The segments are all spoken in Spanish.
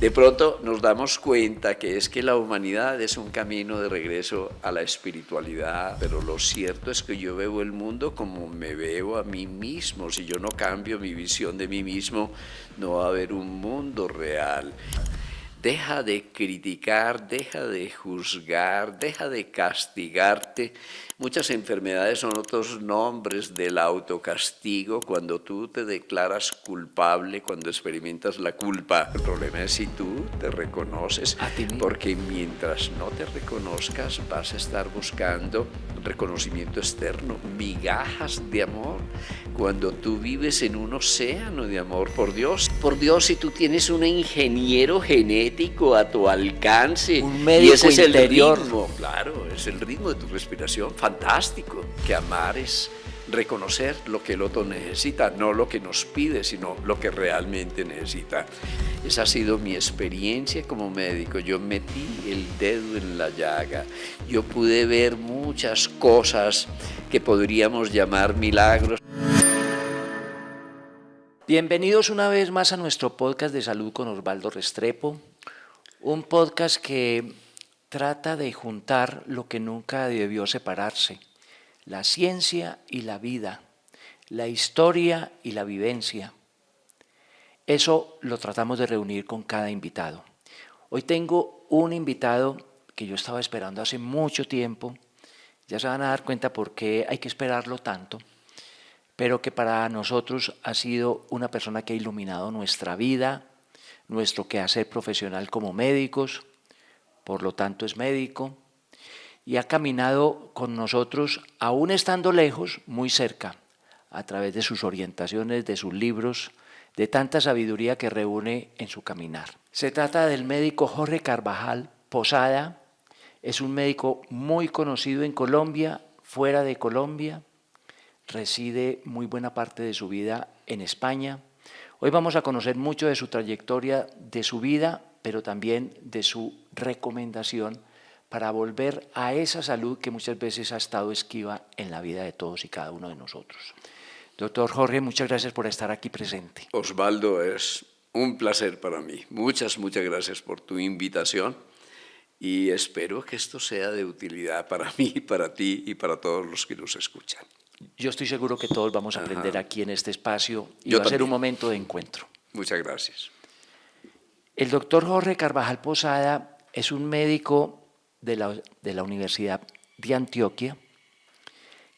de pronto nos damos cuenta que es que la humanidad es un camino de regreso a la espiritualidad, pero lo cierto es que yo veo el mundo como me veo a mí mismo. Si yo no cambio mi visión de mí mismo, no va a haber un mundo real. Deja de criticar, deja de juzgar, deja de castigarte. Muchas enfermedades son otros nombres del autocastigo. Cuando tú te declaras culpable, cuando experimentas la culpa, el problema es si tú te reconoces, porque mientras no te reconozcas vas a estar buscando reconocimiento externo, migajas de amor, cuando tú vives en un océano de amor por Dios, si tú tienes un ingeniero genético a tu alcance, un médico y ese es interior. el ritmo, claro, es el ritmo de tu respiración, fantástico, que amar es reconocer lo que el otro necesita, no lo que nos pide, sino lo que realmente necesita. Esa ha sido mi experiencia como médico. Yo metí el dedo en la llaga. Yo pude ver muchas cosas que podríamos llamar milagros. Bienvenidos una vez más a nuestro podcast de salud con Osvaldo Restrepo, un podcast que trata de juntar lo que nunca debió separarse: la ciencia y la vida, la historia y la vivencia. Eso lo tratamos de reunir con cada invitado. Hoy tengo un invitado que yo estaba esperando hace mucho tiempo. Ya se van a dar cuenta por qué hay que esperarlo tanto, pero que para nosotros ha sido una persona que ha iluminado nuestra vida, nuestro quehacer profesional como médicos, por lo tanto es médico, y ha caminado con nosotros, aún estando lejos, muy cerca, a través de sus orientaciones, de sus libros, de tanta sabiduría que reúne en su caminar. Se trata del médico Jorge Carvajal Posada. Es un médico muy conocido en Colombia, fuera de Colombia. Reside muy buena parte de su vida en España. Hoy vamos a conocer mucho de su trayectoria, de su vida, pero también de su recomendación para volver a esa salud que muchas veces ha estado esquiva en la vida de todos y cada uno de nosotros. Doctor Jorge, muchas gracias por estar aquí presente. Osvaldo, es un placer para mí. Muchas gracias por tu invitación y espero que esto sea de utilidad para mí, para ti y para todos los que nos escuchan. Yo estoy seguro que todos vamos a aprender aquí en este espacio y Yo va a ser también. un momento de encuentro. Muchas gracias. El doctor Jorge Carvajal Posada es un médico de la Universidad de Antioquia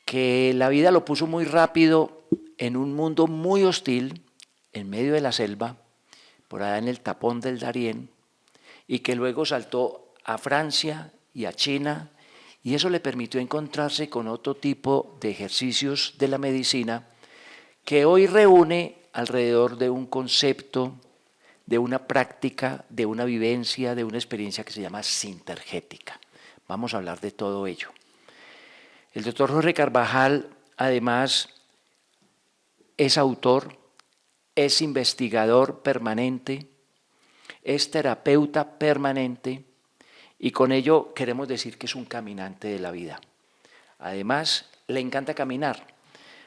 que la vida lo puso muy rápido en un mundo muy hostil, en medio de la selva, por allá en el tapón del Darién, y que luego saltó a Francia y a China, y eso le permitió encontrarse con otro tipo de ejercicios de la medicina que hoy reúne alrededor de un concepto, de una práctica, de una vivencia, de una experiencia que se llama sintergética. Vamos a hablar de todo ello. El doctor Jorge Carvajal, además, es autor, es investigador permanente, es terapeuta permanente, y con ello queremos decir que es un caminante de la vida. Además, le encanta caminar.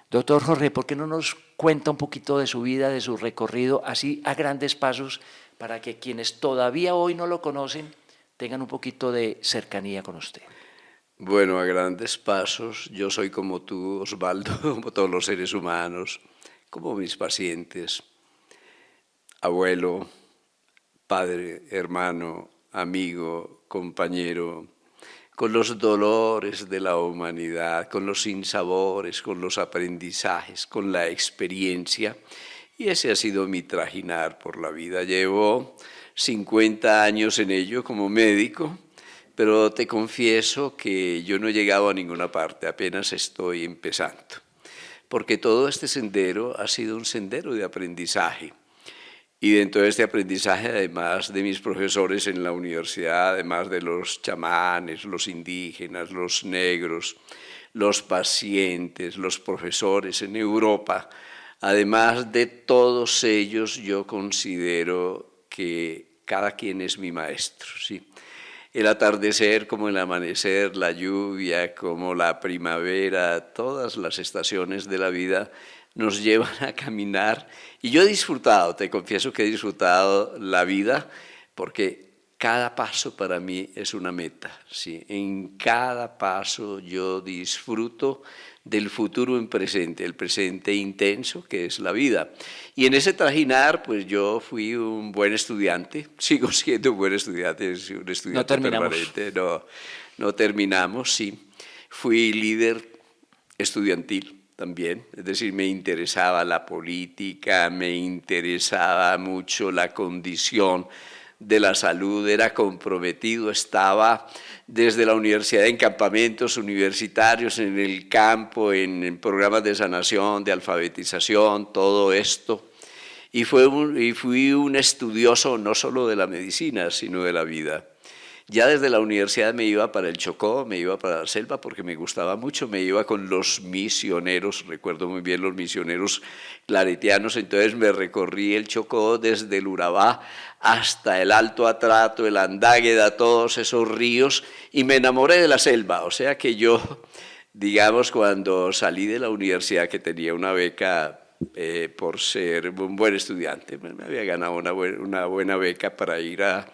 Doctor Jorge, ¿por qué no nos cuenta un poquito de su vida, de su recorrido, así a grandes pasos, para que quienes todavía hoy no lo conocen tengan un poquito de cercanía con usted? Bueno, a grandes pasos, yo soy como tú, Osvaldo, como todos los seres humanos, como mis pacientes, abuelo, padre, hermano, amigo, compañero, con los dolores de la humanidad, con los sinsabores, con los aprendizajes, con la experiencia. Y ese ha sido mi trajinar por la vida. Llevo 50 años en ello como médico, pero te confieso que yo no he llegado a ninguna parte, apenas estoy empezando. Porque todo este sendero ha sido un sendero de aprendizaje. Y dentro de este aprendizaje, además de mis profesores en la universidad, además de los chamanes, los indígenas, los negros, los pacientes, los profesores en Europa, además de todos ellos, yo considero que cada quien es mi maestro, ¿sí? El atardecer como el amanecer, la lluvia como la primavera, todas las estaciones de la vida nos llevan a caminar. Y yo he disfrutado, te confieso que he disfrutado la vida, porque cada paso para mí es una meta, ¿sí? En cada paso yo disfruto del futuro en presente, el presente intenso que es la vida. Y en ese trajinar, pues yo fui un buen estudiante, sigo siendo un buen estudiante, soy un No estudiante terminamos. permanente, no terminamos, sí. Fui líder estudiantil también, es decir, me interesaba la política, me interesaba mucho la condición de la salud, era comprometido, estaba desde la universidad en campamentos universitarios, en el campo, en programas de sanación, de alfabetización, todo esto. Y fui un estudioso no solo de la medicina, sino de la vida. Ya desde la universidad me iba para el Chocó, me iba para la selva porque me gustaba mucho, me iba con los misioneros, recuerdo muy bien los misioneros claretianos, entonces me recorrí el Chocó desde el Urabá hasta el Alto Atrato, el Andágueda, todos esos ríos y me enamoré de la selva, o sea que yo, digamos, cuando salí de la universidad que tenía una beca por ser un buen estudiante, me había ganado una buena beca para ir a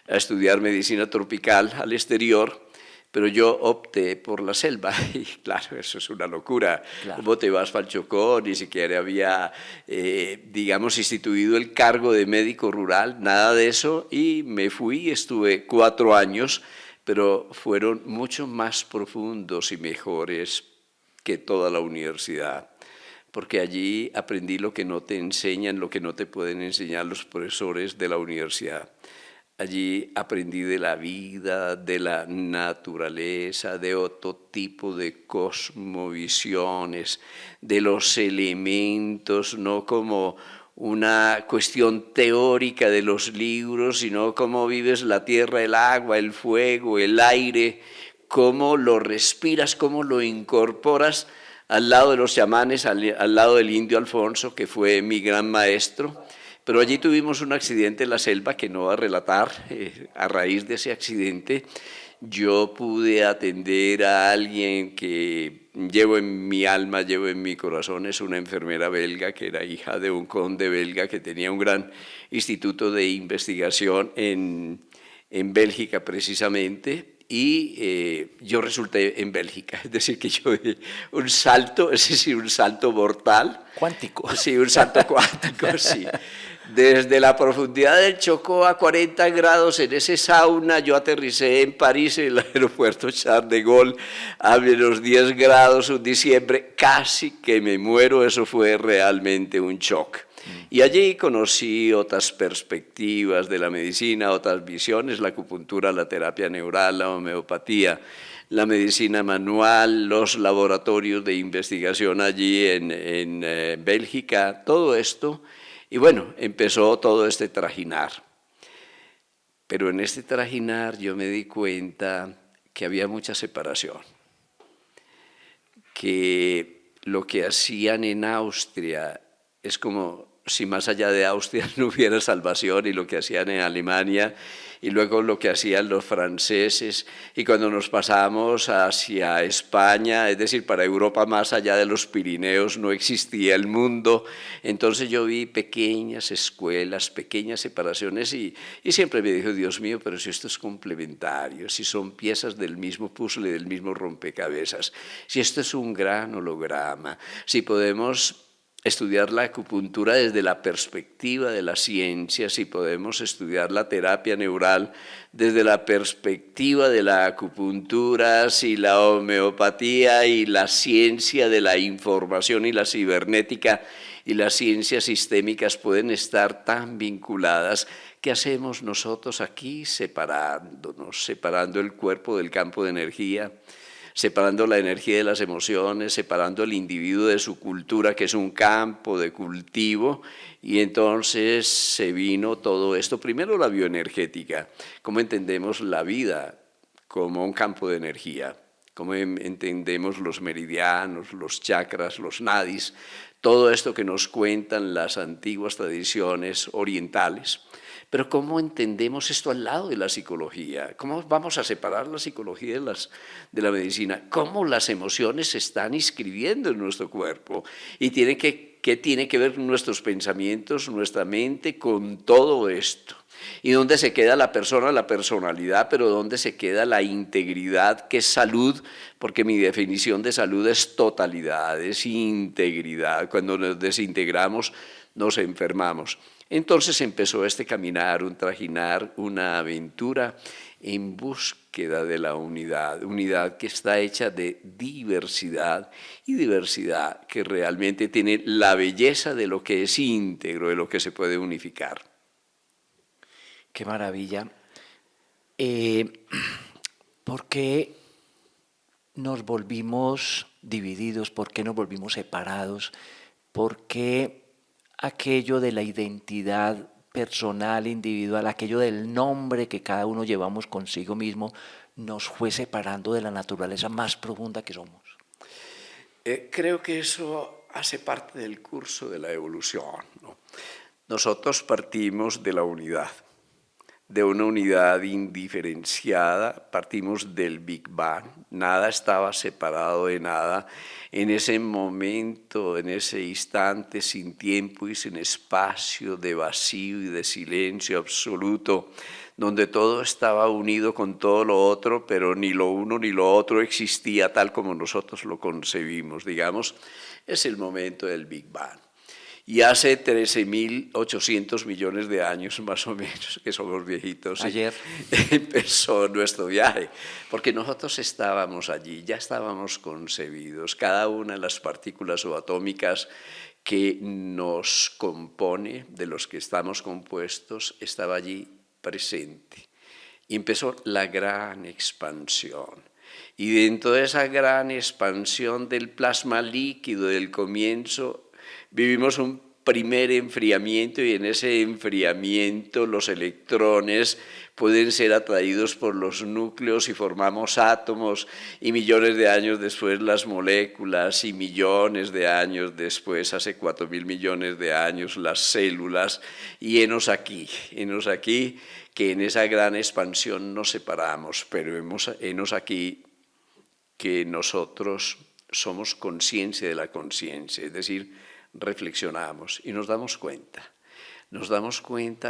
estudiar medicina tropical al exterior, pero yo opté por la selva y claro, eso es una locura. Claro. ¿Cómo te vas para el Chocó? Ni siquiera había, digamos, instituido el cargo de médico rural, nada de eso, y me fui, estuve 4 años, pero fueron mucho más profundos y mejores que toda la universidad, porque allí aprendí lo que no te enseñan, lo que no te pueden enseñar los profesores de la universidad. Allí aprendí de la vida, de la naturaleza, de otro tipo de cosmovisiones, de los elementos, no como una cuestión teórica de los libros, sino cómo vives la tierra, el agua, el fuego, el aire, cómo lo respiras, cómo lo incorporas al lado de los chamanes, al lado del indio Alfonso, que fue mi gran maestro. Pero allí tuvimos un accidente en la selva que no voy a relatar. A raíz de ese accidente yo pude atender a alguien que llevo en mi alma, llevo en mi corazón, es una enfermera belga que era hija de un conde belga que tenía un gran instituto de investigación en Bélgica precisamente. Y yo resulté en Bélgica, es decir, que yo di un salto, es decir, un salto mortal. Cuántico. Sí, un salto cuántico, sí. Desde la profundidad del Chocó a 40 grados en ese sauna, yo aterricé en París, en el aeropuerto Charles de Gaulle, a menos 10 grados un diciembre, casi que me muero, eso fue realmente un shock. Y allí conocí otras perspectivas de la medicina, otras visiones, la acupuntura, la terapia neural, la homeopatía, la medicina manual, los laboratorios de investigación allí en Bélgica, todo esto. Y bueno, empezó todo este trajinar. Pero en este trajinar yo me di cuenta que había mucha separación, que lo que hacían en Austria es como si más allá de Austria no hubiera salvación, y lo que hacían en Alemania y luego lo que hacían los franceses, y cuando nos pasamos hacia España, es decir, para Europa más allá de los Pirineos no existía el mundo. Entonces yo vi pequeñas escuelas, pequeñas separaciones y siempre me dijo, Dios mío, pero si esto es complementario, si son piezas del mismo puzzle, del mismo rompecabezas, si esto es un gran holograma, si podemos estudiar la acupuntura desde la perspectiva de la ciencia, si podemos estudiar la terapia neural desde la perspectiva de la acupuntura, si la homeopatía y la ciencia de la información y la cibernética y las ciencias sistémicas pueden estar tan vinculadas, ¿qué hacemos nosotros aquí separándonos, separando el cuerpo del campo de energía? Separando la energía de las emociones, separando el individuo de su cultura, que es un campo de cultivo, y entonces se vino todo esto. Primero la bioenergética, cómo entendemos la vida como un campo de energía, cómo entendemos los meridianos, los chakras, los nadis, todo esto que nos cuentan las antiguas tradiciones orientales. Pero ¿cómo entendemos esto al lado de la psicología? ¿Cómo vamos a separar la psicología de la medicina? ¿Cómo las emociones se están inscribiendo en nuestro cuerpo y tienen que ¿Qué tiene que ver nuestros pensamientos, nuestra mente con todo esto? ¿Y dónde se queda la persona, la personalidad, pero dónde se queda la integridad, que es salud? Porque mi definición de salud es totalidad, es integridad. Cuando nos desintegramos, nos enfermamos. Entonces empezó este caminar, un trajinar, una aventura en búsqueda de la unidad, unidad que está hecha de diversidad, y diversidad que realmente tiene la belleza de lo que es íntegro, de lo que se puede unificar. Qué maravilla. ¿Por qué nos volvimos divididos? ¿Por qué nos volvimos separados? ¿Por qué aquello de la identidad personal, individual, aquello del nombre que cada uno llevamos consigo mismo, nos fue separando de la naturaleza más profunda que somos? Creo que eso hace parte del curso de la evolución, ¿no? Nosotros partimos de la unidad, de una unidad indiferenciada, partimos del Big Bang, nada estaba separado de nada. En ese momento, en ese instante, sin tiempo y sin espacio, de vacío y de silencio absoluto, donde todo estaba unido con todo lo otro, pero ni lo uno ni lo otro existía tal como nosotros lo concebimos, digamos, es el momento del Big Bang. Y hace 13.800 millones de años, más o menos, que somos viejitos, Ayer empezó nuestro viaje, porque nosotros estábamos allí, ya estábamos concebidos, cada una de las partículas subatómicas que nos compone, de los que estamos compuestos, estaba allí presente. Y empezó la gran expansión. Y dentro de esa gran expansión del plasma líquido del comienzo, vivimos un primer enfriamiento, y en ese enfriamiento los electrones pueden ser atraídos por los núcleos y formamos átomos, y millones de años después las moléculas, y millones de años después, hace 4.000 millones de años, las células, y henos aquí, que en esa gran expansión nos separamos, pero henos aquí que nosotros somos conciencia de la conciencia, es decir, reflexionamos y nos damos cuenta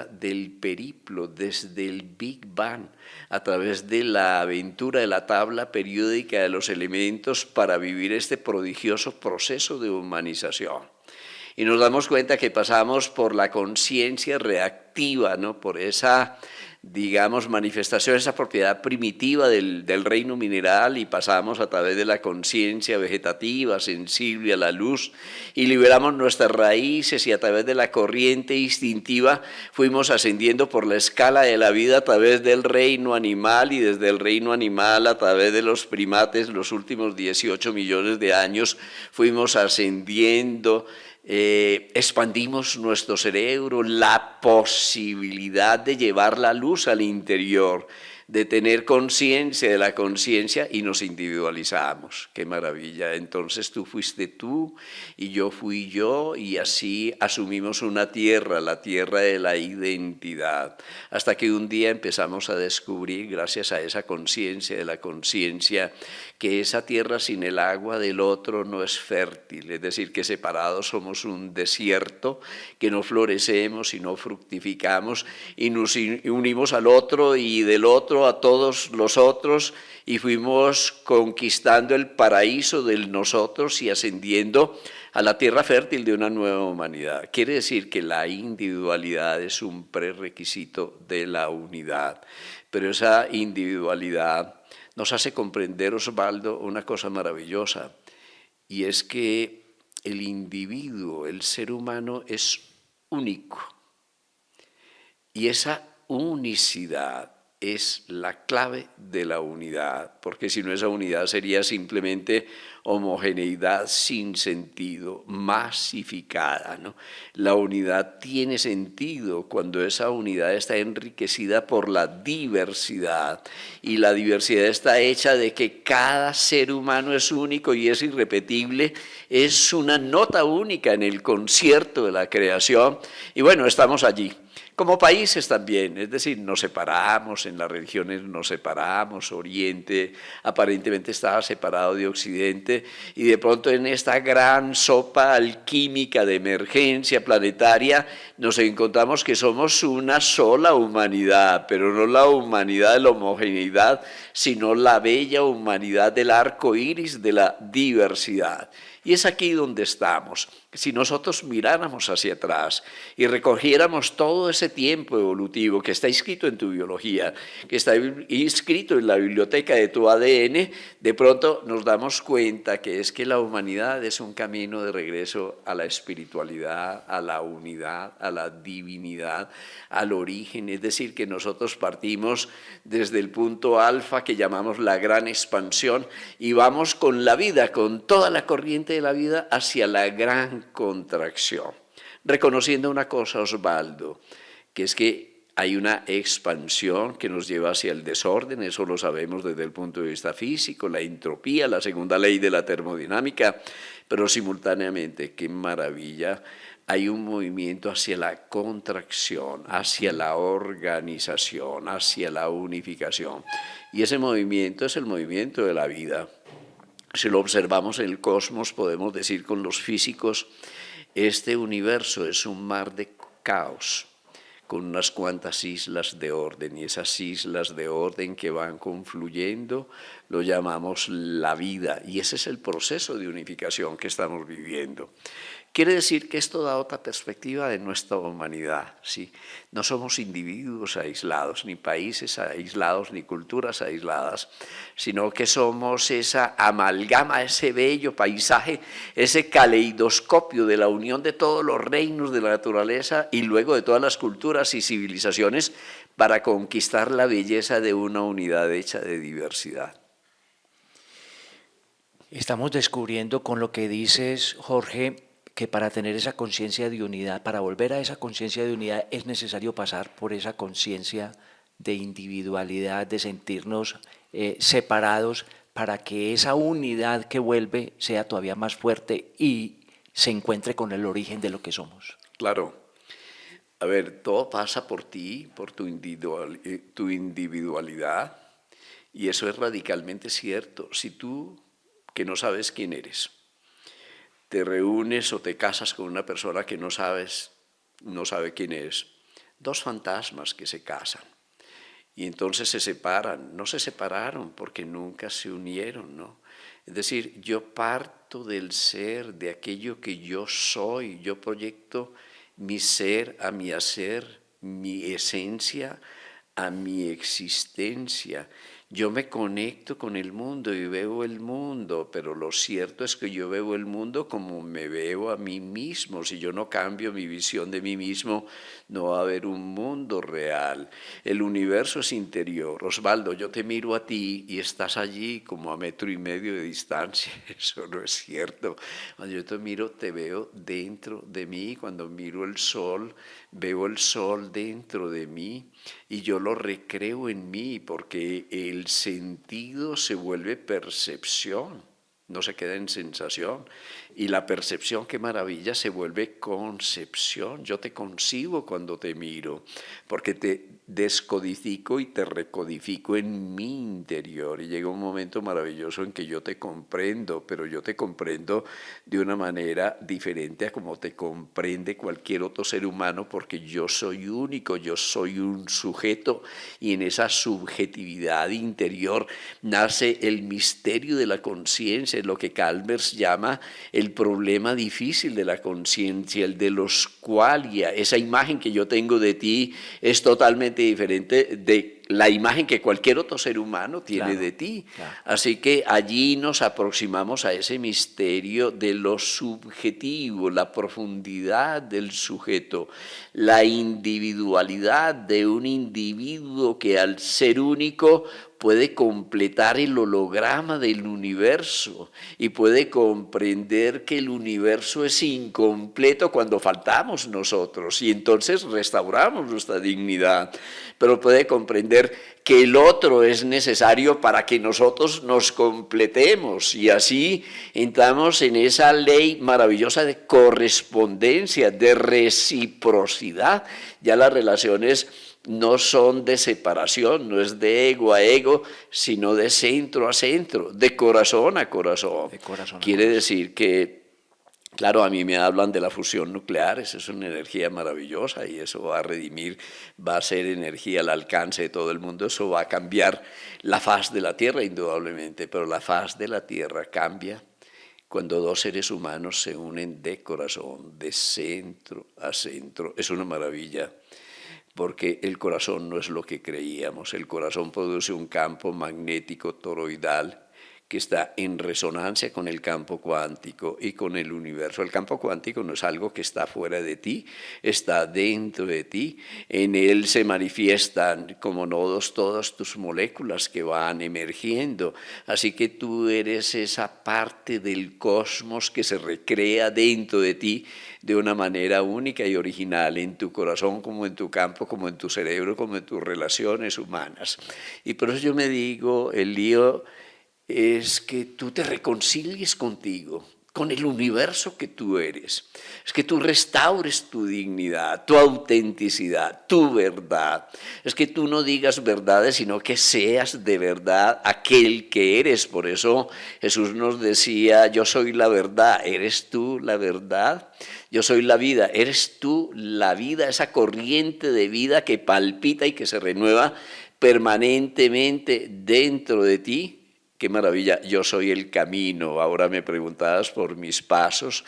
del periplo desde el Big Bang a través de la aventura de la tabla periódica de los elementos para vivir este prodigioso proceso de humanización. Y nos damos cuenta que pasamos por la conciencia reactiva, ¿no? Por esa, digamos, manifestación, esa propiedad primitiva del reino mineral, y pasamos a través de la conciencia vegetativa, sensible a la luz, y liberamos nuestras raíces, y a través de la corriente instintiva fuimos ascendiendo por la escala de la vida a través del reino animal, y desde el reino animal a través de los primates, los últimos 18 millones de años, fuimos ascendiendo. Expandimos nuestro cerebro, la posibilidad de llevar la luz al interior, de tener conciencia de la conciencia, y nos individualizamos. ¡Qué maravilla! Entonces tú fuiste tú y yo fui yo, y así asumimos una tierra, la tierra de la identidad, hasta que un día empezamos a descubrir, gracias a esa conciencia de la conciencia, que esa tierra sin el agua del otro no es fértil, es decir, que separados somos un desierto, que no florecemos y no fructificamos, y nos unimos al otro, y del otro a todos los otros, y fuimos conquistando el paraíso del nosotros y ascendiendo a la tierra fértil de una nueva humanidad. Quiere decir que la individualidad es un prerequisito de la unidad, pero esa individualidad nos hace comprender, Osvaldo, una cosa maravillosa, y es que el individuo, el ser humano, es único, y esa unicidad es la clave de la unidad, porque si no, esa unidad sería simplemente homogeneidad sin sentido, masificada, ¿no? La unidad tiene sentido cuando esa unidad está enriquecida por la diversidad, y la diversidad está hecha de que cada ser humano es único y es irrepetible, es una nota única en el concierto de la creación, y bueno, estamos allí. Como países también, es decir, nos separamos, en las religiones nos separamos, Oriente aparentemente estaba separado de Occidente y de pronto en esta gran sopa alquímica de emergencia planetaria nos encontramos que somos una sola humanidad, pero no la humanidad de la homogeneidad, sino la bella humanidad del arco iris de la diversidad. Y es aquí donde estamos. Si nosotros miráramos hacia atrás y recogiéramos todo ese tiempo evolutivo que está inscrito en tu biología, que está inscrito en la biblioteca de tu ADN, de pronto nos damos cuenta que es que la humanidad es un camino de regreso a la espiritualidad, a la unidad, a la divinidad, al origen. Es decir, que nosotros partimos desde el punto alfa que llamamos la gran expansión y vamos con la vida, con toda la corriente de la vida hacia la gran contracción, reconociendo una cosa, Osvaldo, que es que hay una expansión que nos lleva hacia el desorden, eso lo sabemos desde el punto de vista físico, la entropía, la segunda ley de la termodinámica, pero simultáneamente, qué maravilla, hay un movimiento hacia la contracción, hacia la organización, hacia la unificación, y ese movimiento es el movimiento de la vida. Si lo observamos en el cosmos, podemos decir con los físicos, este universo es un mar de caos, con unas cuantas islas de orden, y esas islas de orden que van confluyendo lo llamamos la vida, y ese es el proceso de unificación que estamos viviendo. Quiere decir que esto da otra perspectiva de nuestra humanidad, ¿sí? No somos individuos aislados, ni países aislados, ni culturas aisladas, sino que somos esa amalgama, ese bello paisaje, ese caleidoscopio de la unión de todos los reinos de la naturaleza y luego de todas las culturas y civilizaciones para conquistar la belleza de una unidad hecha de diversidad. Estamos descubriendo con lo que dices, Jorge, que para tener esa conciencia de unidad, para volver a esa conciencia de unidad, es necesario pasar por esa conciencia de individualidad, de sentirnos separados, para que esa unidad que vuelve sea todavía más fuerte y se encuentre con el origen de lo que somos. Claro. A ver, todo pasa por ti, por tu individualidad, y eso es radicalmente cierto. Si tú, que no sabes quién eres, te reúnes o te casas con una persona que no sabe quién es, dos fantasmas que se casan y entonces se separan, no se separaron porque nunca se unieron, ¿no? Es decir, yo parto del ser, de aquello que yo soy, yo proyecto mi ser a mi hacer, mi esencia a mi existencia. Yo me conecto con el mundo y veo el mundo, pero lo cierto es que yo veo el mundo como me veo a mí mismo. Si yo no cambio mi visión de mí mismo, no va a haber un mundo real. El universo es interior. Osvaldo, yo te miro a ti y estás allí como a 1,5 metros de distancia. Eso no es cierto. Cuando yo te miro, te veo dentro de mí. Cuando miro el sol, veo el sol dentro de mí. Y yo lo recreo en mí porque el sentido se vuelve percepción, no se queda en sensación. Y la percepción, qué maravilla, se vuelve concepción. Yo te concibo cuando te miro, porque te descodifico y te recodifico en mi interior. Y llega un momento maravilloso en que yo te comprendo, pero yo te comprendo de una manera diferente a como te comprende cualquier otro ser humano, porque yo soy único, yo soy un sujeto, y en esa subjetividad interior nace el misterio de la conciencia, lo que Calmers llama el problema difícil de la conciencia, el de los qualia. Esa imagen que yo tengo de ti es totalmente diferente de la imagen que cualquier otro ser humano tiene de ti. Claro. Así que allí nos aproximamos a ese misterio de lo subjetivo, la profundidad del sujeto, la individualidad de un individuo que al ser único puede completar el holograma del universo y puede comprender que el universo es incompleto cuando faltamos nosotros y entonces restauramos nuestra dignidad, pero puede comprender entender que el otro es necesario para que nosotros nos completemos, y así entramos en esa ley maravillosa de correspondencia, de reciprocidad. Ya las relaciones no son de separación, no es de ego a ego, sino de centro a centro, de corazón a corazón. De corazón a Quiere corazón. decir que, claro, a mí me hablan de la fusión nuclear, esa es una energía maravillosa y eso va a redimir, va a ser energía al alcance de todo el mundo, eso va a cambiar la faz de la Tierra indudablemente, pero la faz de la Tierra cambia cuando dos seres humanos se unen de corazón, de centro a centro. Es una maravilla, porque el corazón no es lo que creíamos. El corazón produce un campo magnético toroidal que está en resonancia con el campo cuántico y con el universo. El campo cuántico no es algo que está fuera de ti, está dentro de ti. En él se manifiestan como nodos todas tus moléculas que van emergiendo. Así que tú eres esa parte del cosmos que se recrea dentro de ti de una manera única y original, en tu corazón, como en tu campo, como en tu cerebro, como en tus relaciones humanas. Y por eso yo me digo, el lío es que tú te reconcilies contigo, con el universo que tú eres. Es que tú restaures tu dignidad, tu autenticidad, tu verdad. Es que tú no digas verdades, sino que seas de verdad aquel que eres. Por eso Jesús nos decía, yo soy la verdad, ¿eres tú la verdad? Yo soy la vida, ¿eres tú la vida? Esa corriente de vida que palpita y que se renueva permanentemente dentro de ti. Qué maravilla, yo soy el camino. Ahora me preguntabas por mis pasos,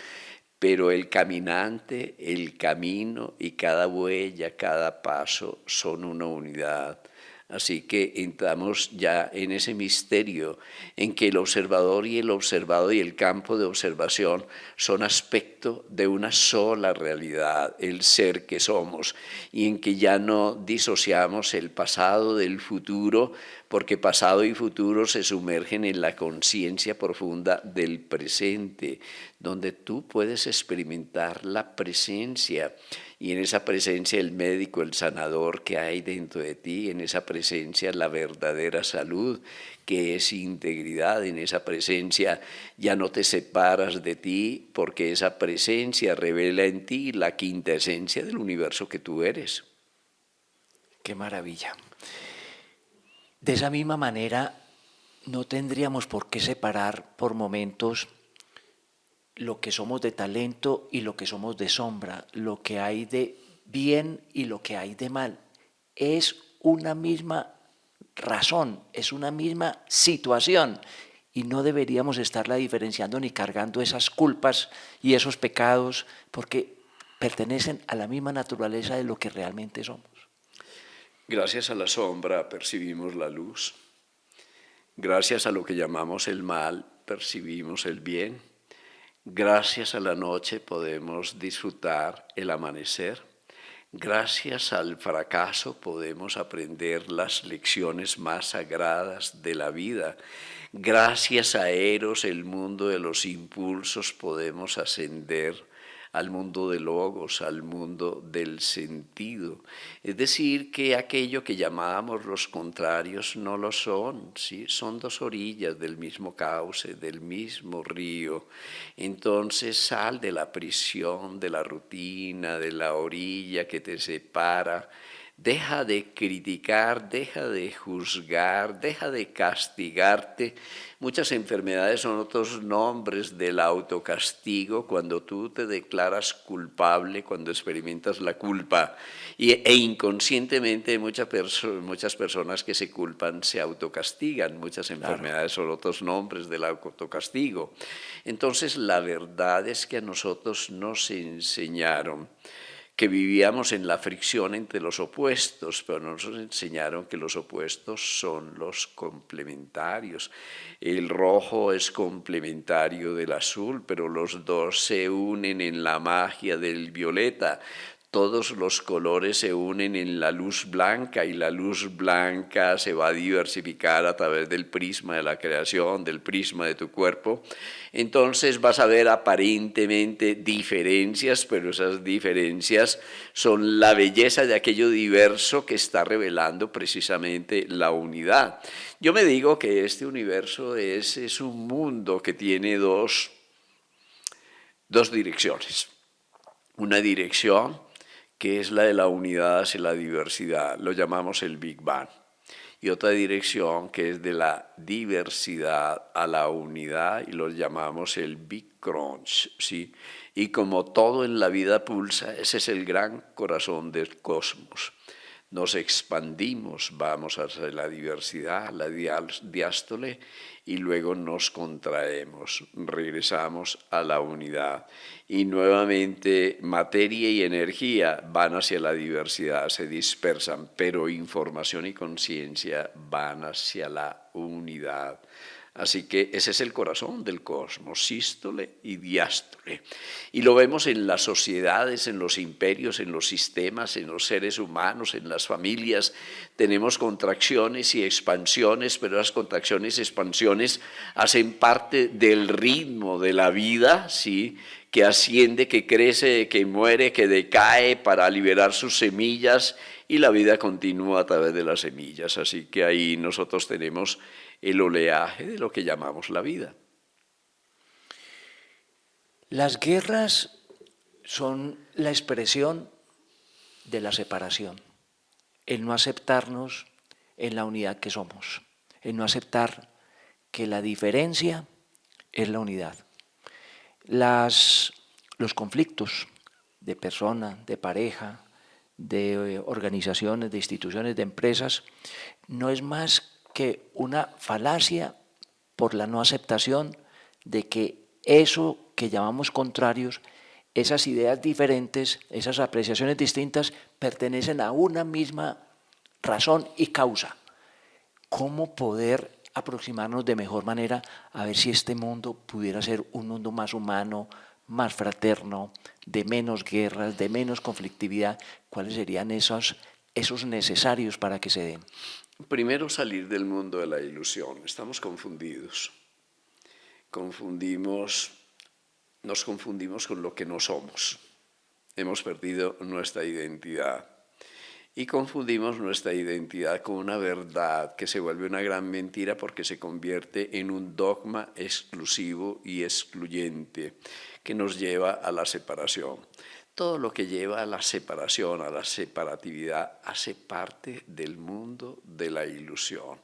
pero el caminante, el camino y cada huella, cada paso son una unidad. Así que entramos ya en ese misterio en que el observador y el observado y el campo de observación son aspecto de una sola realidad, el ser que somos, y en que ya no disociamos el pasado del futuro, porque pasado y futuro se sumergen en la conciencia profunda del presente, donde tú puedes experimentar la presencia, y en esa presencia el médico, el sanador que hay dentro de ti, en esa presencia la verdadera salud, que es integridad, en esa presencia ya no te separas de ti, porque esa presencia revela en ti la quinta esencia del universo que tú eres. Qué maravilla. De esa misma manera, no tendríamos por qué separar por momentos lo que somos de talento y lo que somos de sombra, lo que hay de bien y lo que hay de mal. Es una misma razón, es una misma situación y no deberíamos estarla diferenciando ni cargando esas culpas y esos pecados porque pertenecen a la misma naturaleza de lo que realmente somos. Gracias a la sombra percibimos la luz. Gracias a lo que llamamos el mal percibimos el bien. Gracias a la noche podemos disfrutar el amanecer. Gracias al fracaso podemos aprender las lecciones más sagradas de la vida. Gracias a Eros, el mundo de los impulsos, podemos ascender al mundo de logos, al mundo del sentido. Es decir, que aquello que llamábamos los contrarios no lo son, ¿sí? Son dos orillas del mismo cauce, del mismo río. Entonces sal de la prisión, de la rutina, de la orilla que te separa. Deja de criticar, deja de juzgar, deja de castigarte. Muchas enfermedades son otros nombres del autocastigo cuando tú te declaras culpable, cuando experimentas la culpa. E inconscientemente muchas personas que se culpan se autocastigan. Muchas enfermedades son otros nombres del autocastigo. Entonces la verdad es que a nosotros nos enseñaron que vivíamos en la fricción entre los opuestos, pero nos enseñaron que los opuestos son los complementarios. El rojo es complementario del azul, pero los dos se unen en la magia del violeta. todos los colores se unen en la luz blanca y la luz blanca se va a diversificar a través del prisma de la creación, del prisma de tu cuerpo. Entonces vas a ver aparentemente diferencias, pero esas diferencias son la belleza de aquello diverso que está revelando precisamente la unidad. Yo me digo que este universo es un mundo que tiene dos direcciones. Una dirección que es la de la unidad hacia la diversidad, lo llamamos el Big Bang. Y otra dirección que es de la diversidad a la unidad y lo llamamos el Big Crunch, ¿sí? Y como todo en la vida pulsa, ese es el gran corazón del cosmos. Nos expandimos, vamos hacia la diversidad, la diástole, y luego nos contraemos, regresamos a la unidad. Y nuevamente materia y energía van hacia la diversidad, se dispersan, pero información y conciencia van hacia la unidad. Así que ese es el corazón del cosmos, sístole y diástole. Y lo vemos en las sociedades, en los imperios, en los sistemas, en los seres humanos, en las familias. Tenemos contracciones y expansiones, pero las contracciones y expansiones hacen parte del ritmo de la vida, ¿sí? Que asciende, que crece, que muere, que decae para liberar sus semillas y la vida continúa a través de las semillas. Así que ahí nosotros tenemos el oleaje de lo que llamamos la vida. Las guerras son la expresión de la separación, el no aceptarnos en la unidad que somos, el no aceptar que la diferencia es la unidad. Los conflictos de persona, de pareja, de organizaciones, de instituciones, de empresas, no es más que una falacia por la no aceptación de que eso que llamamos contrarios, esas ideas diferentes, esas apreciaciones distintas, pertenecen a una misma razón y causa. ¿Cómo poder aproximarnos de mejor manera a ver si este mundo pudiera ser un mundo más humano, más fraterno, de menos guerras, de menos conflictividad? ¿Cuáles serían esos necesarios para que se den? Primero, salir del mundo de la ilusión. Estamos confundidos. Nos confundimos con lo que no somos. Hemos perdido nuestra identidad. Y confundimos nuestra identidad con una verdad que se vuelve una gran mentira porque se convierte en un dogma exclusivo y excluyente que nos lleva a la separación. Todo lo que lleva a la separación, a la separatividad, hace parte del mundo de la ilusión.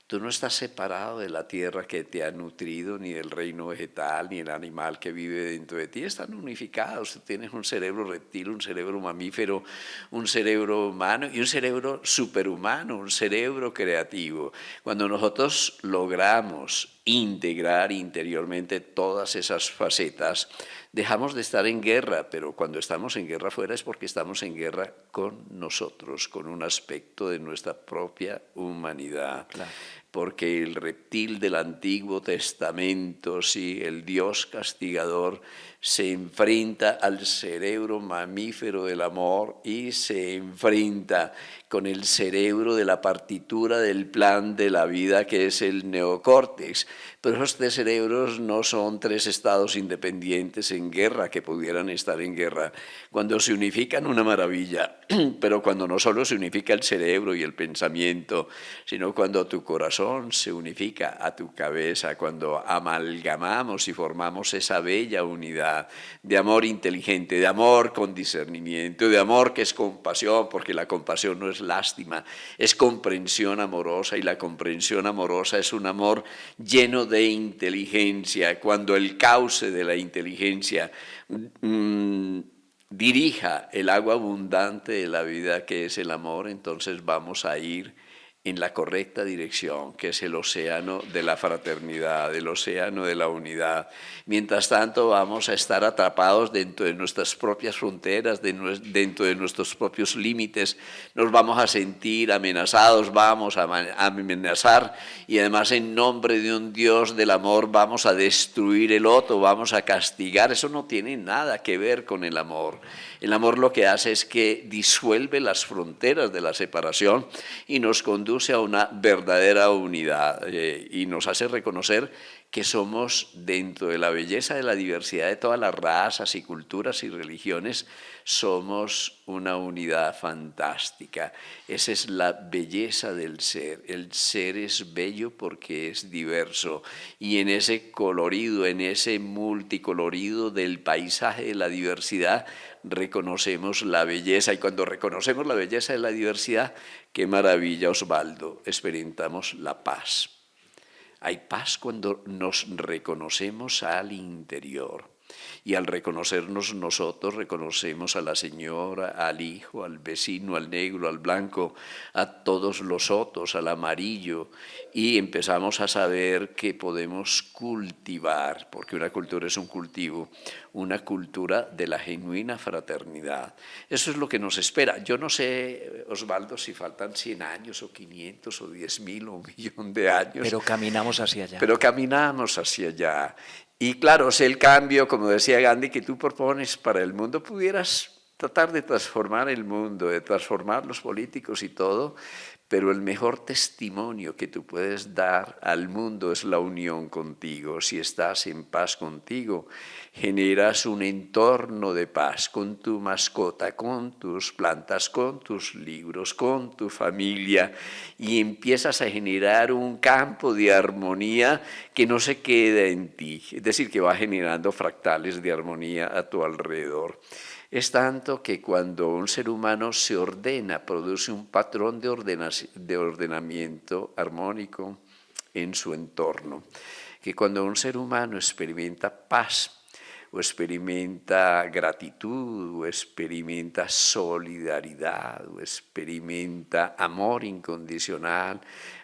Tú no estás separado de la tierra que te ha nutrido, ni del reino vegetal, ni el animal que vive dentro de ti. Están unificados. Tú tienes un cerebro reptil, un cerebro mamífero, un cerebro humano y un cerebro superhumano, un cerebro creativo. Cuando nosotros logramos integrar interiormente todas esas facetas, dejamos de estar en guerra, pero cuando estamos en guerra fuera es porque estamos en guerra con nosotros, con un aspecto de nuestra propia humanidad. Claro. Porque el reptil del Antiguo Testamento, sí, el Dios castigador, se enfrenta al cerebro mamífero del amor y se enfrenta con el cerebro de la partitura del plan de la vida que es el neocórtex. Pero esos tres cerebros no son tres estados independientes en guerra que pudieran estar en guerra. Cuando se unifican, una maravilla, pero cuando no solo se unifica el cerebro y el pensamiento, sino cuando tu corazón se unifica a tu cabeza, cuando amalgamamos y formamos esa bella unidad de amor inteligente, de amor con discernimiento, de amor que es compasión, porque la compasión no es lástima, es comprensión amorosa, y la comprensión amorosa es un amor lleno de inteligencia. Cuando el cauce de la inteligencia dirija el agua abundante de la vida que es el amor, entonces vamos a ir en la correcta dirección, que es el océano de la fraternidad, el océano de la unidad. Mientras tanto, vamos a estar atrapados dentro de nuestras propias fronteras, dentro de nuestros propios límites. Nos vamos a sentir amenazados, vamos a amenazar, y además en nombre de un Dios del amor vamos a destruir el otro, vamos a castigar. Eso no tiene nada que ver con el amor. El amor lo que hace es que disuelve las fronteras de la separación y nos conduce a una verdadera unidad y nos hace reconocer que somos, dentro de la belleza de la diversidad de todas las razas y culturas y religiones, somos una unidad fantástica. Esa es la belleza del ser. El ser es bello porque es diverso y en ese colorido, en ese multicolorido del paisaje de la diversidad, reconocemos la belleza. Y cuando reconocemos la belleza de la diversidad, qué maravilla, Osvaldo, experimentamos la paz. Hay paz cuando nos reconocemos al interior. Y al reconocernos nosotros, reconocemos a la señora, al hijo, al vecino, al negro, al blanco, a todos los otros, al amarillo, y empezamos a saber que podemos cultivar, porque una cultura es un cultivo, una cultura de la genuina fraternidad. Eso es lo que nos espera. Yo no sé, Osvaldo, si faltan 100 años o 500 o 10.000 o 1.000.000 de años. Pero caminamos hacia allá. Pero caminamos hacia allá. Y claro, si el cambio, como decía Gandhi, que tú propones para el mundo, pudieras tratar de transformar el mundo, de transformar los políticos y todo, pero el mejor testimonio que tú puedes dar al mundo es la unión contigo. Si estás en paz contigo, generas un entorno de paz con tu mascota, con tus plantas, con tus libros, con tu familia, y empiezas a generar un campo de armonía que no se queda en ti, es decir, que va generando fractales de armonía a tu alrededor. Es tanto que cuando un ser humano se ordena, produce un patrón de ordenamiento armónico en su entorno, que cuando un ser humano experimenta paz, o experimenta gratitud, o experimenta solidaridad, o experimenta amor incondicional,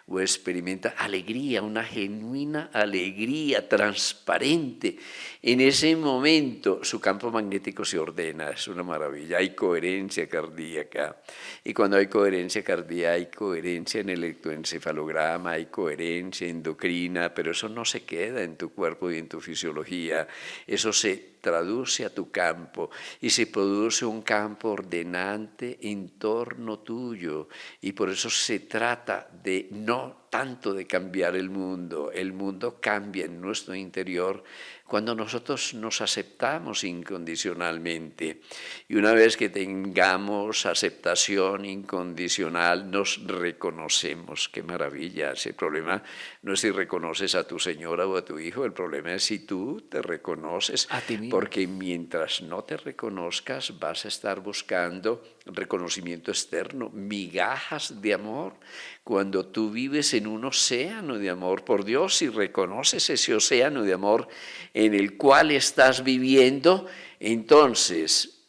o experimenta alegría, una genuina alegría transparente. En ese momento su campo magnético se ordena, es una maravilla, hay coherencia cardíaca. Y cuando hay coherencia cardíaca, hay coherencia en el electroencefalograma, hay coherencia endocrina, pero eso no se queda en tu cuerpo y en tu fisiología, eso se traduce a tu campo y se produce un campo ordenante en torno tuyo. Y por eso se trata de no tanto de cambiar el mundo cambia en nuestro interior cuando nosotros nos aceptamos incondicionalmente. Y una vez que tengamos aceptación incondicional, nos reconocemos. ¡Qué maravilla! Ese problema no es si reconoces a tu señora o a tu hijo, el problema es si tú te reconoces. A ti mismo. Porque mientras no te reconozcas, vas a estar buscando reconocimiento externo, migajas de amor. Cuando tú vives en un océano de amor por Dios y reconoces ese océano de amor en el cual estás viviendo, entonces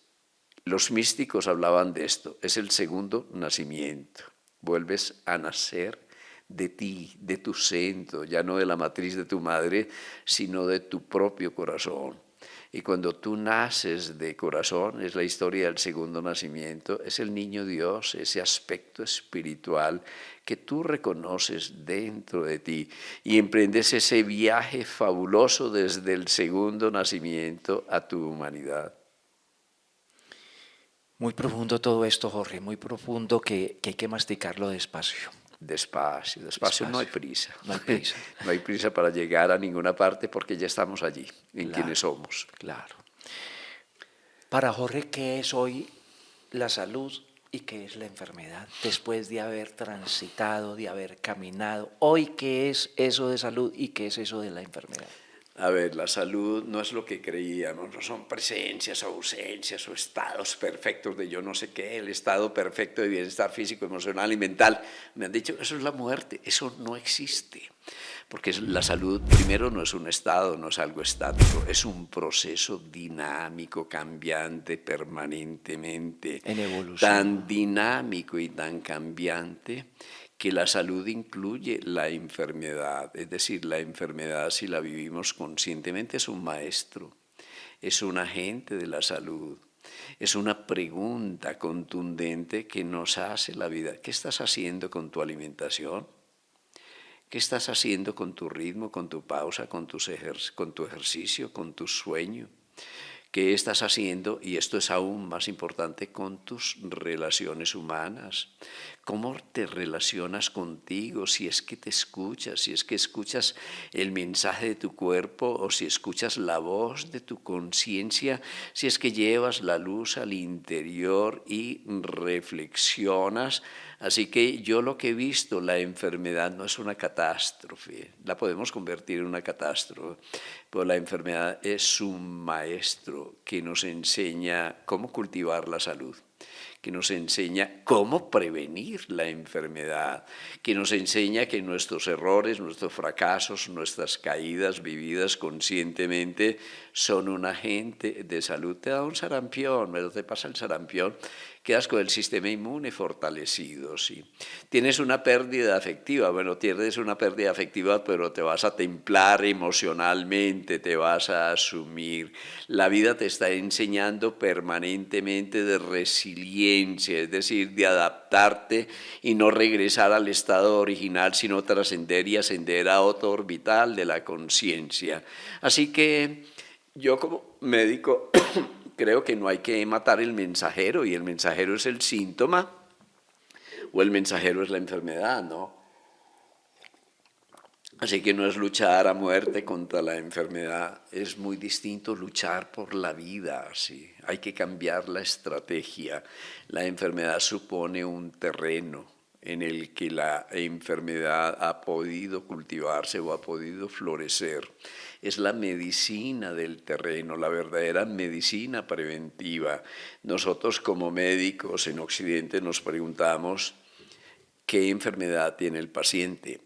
los místicos hablaban de esto, es el segundo nacimiento. Vuelves a nacer de ti, de tu centro, ya no de la matriz de tu madre, sino de tu propio corazón. Y cuando tú naces de corazón, es la historia del segundo nacimiento, es el niño Dios, ese aspecto espiritual que tú reconoces dentro de ti y emprendes ese viaje fabuloso desde el segundo nacimiento a tu humanidad. Muy profundo todo esto, Jorge, muy profundo que hay que masticarlo despacio. Despacio, despacio, no hay prisa. No hay prisa. No hay prisa para llegar a ninguna parte porque ya estamos allí, en Claro, quienes somos. Claro. Para Jorge, ¿qué es hoy la salud y qué es la enfermedad? Después de haber transitado, de haber caminado, hoy, ¿qué es eso de salud y qué es eso de la enfermedad? A ver, la salud no es lo que creíamos, no son presencias o ausencias o estados perfectos de yo no sé qué, el estado perfecto de bienestar físico, emocional y mental. Me han dicho, eso es la muerte, eso no existe. Porque la salud, primero, no es un estado, no es algo estático, es un proceso dinámico, cambiante permanentemente. En evolución. Tan dinámico y tan cambiante que la salud incluye la enfermedad, es decir, la enfermedad, si la vivimos conscientemente, es un maestro, es un agente de la salud, es una pregunta contundente que nos hace la vida. ¿Qué estás haciendo con tu alimentación? ¿Qué estás haciendo con tu ritmo, con tu pausa, con tu ejercicio, con tu sueño? ¿Qué estás haciendo? Y esto es aún más importante con tus relaciones humanas. ¿Cómo te relacionas contigo? Si es que te escuchas, si es que escuchas el mensaje de tu cuerpo o si escuchas la voz de tu conciencia, si es que llevas la luz al interior y reflexionas. Así que yo lo que he visto, la enfermedad no es una catástrofe, la podemos convertir en una catástrofe, pero la enfermedad es un maestro que nos enseña cómo cultivar la salud, que nos enseña cómo prevenir la enfermedad, que nos enseña que nuestros errores, nuestros fracasos, nuestras caídas vividas conscientemente son un agente de salud. Te da un sarampión, pero te pasa el sarampión, quedas con el sistema inmune fortalecido, ¿sí? Tienes una pérdida afectiva, bueno, tienes una pérdida afectiva, pero te vas a templar emocionalmente, te vas a asumir. La vida te está enseñando permanentemente de resiliencia, es decir, de adaptarte y no regresar al estado original, sino trascender y ascender a otro orbital de la conciencia. Así que yo como médico creo que no hay que matar el mensajero, y el mensajero es el síntoma o el mensajero es la enfermedad, ¿no? Así que no es luchar a muerte contra la enfermedad, es muy distinto luchar por la vida, ¿sí? Hay que cambiar la estrategia. La enfermedad supone un terreno en el que la enfermedad ha podido cultivarse o ha podido florecer. Es la medicina del terreno, la verdadera medicina preventiva. Nosotros como médicos en Occidente nos preguntamos qué enfermedad tiene el paciente,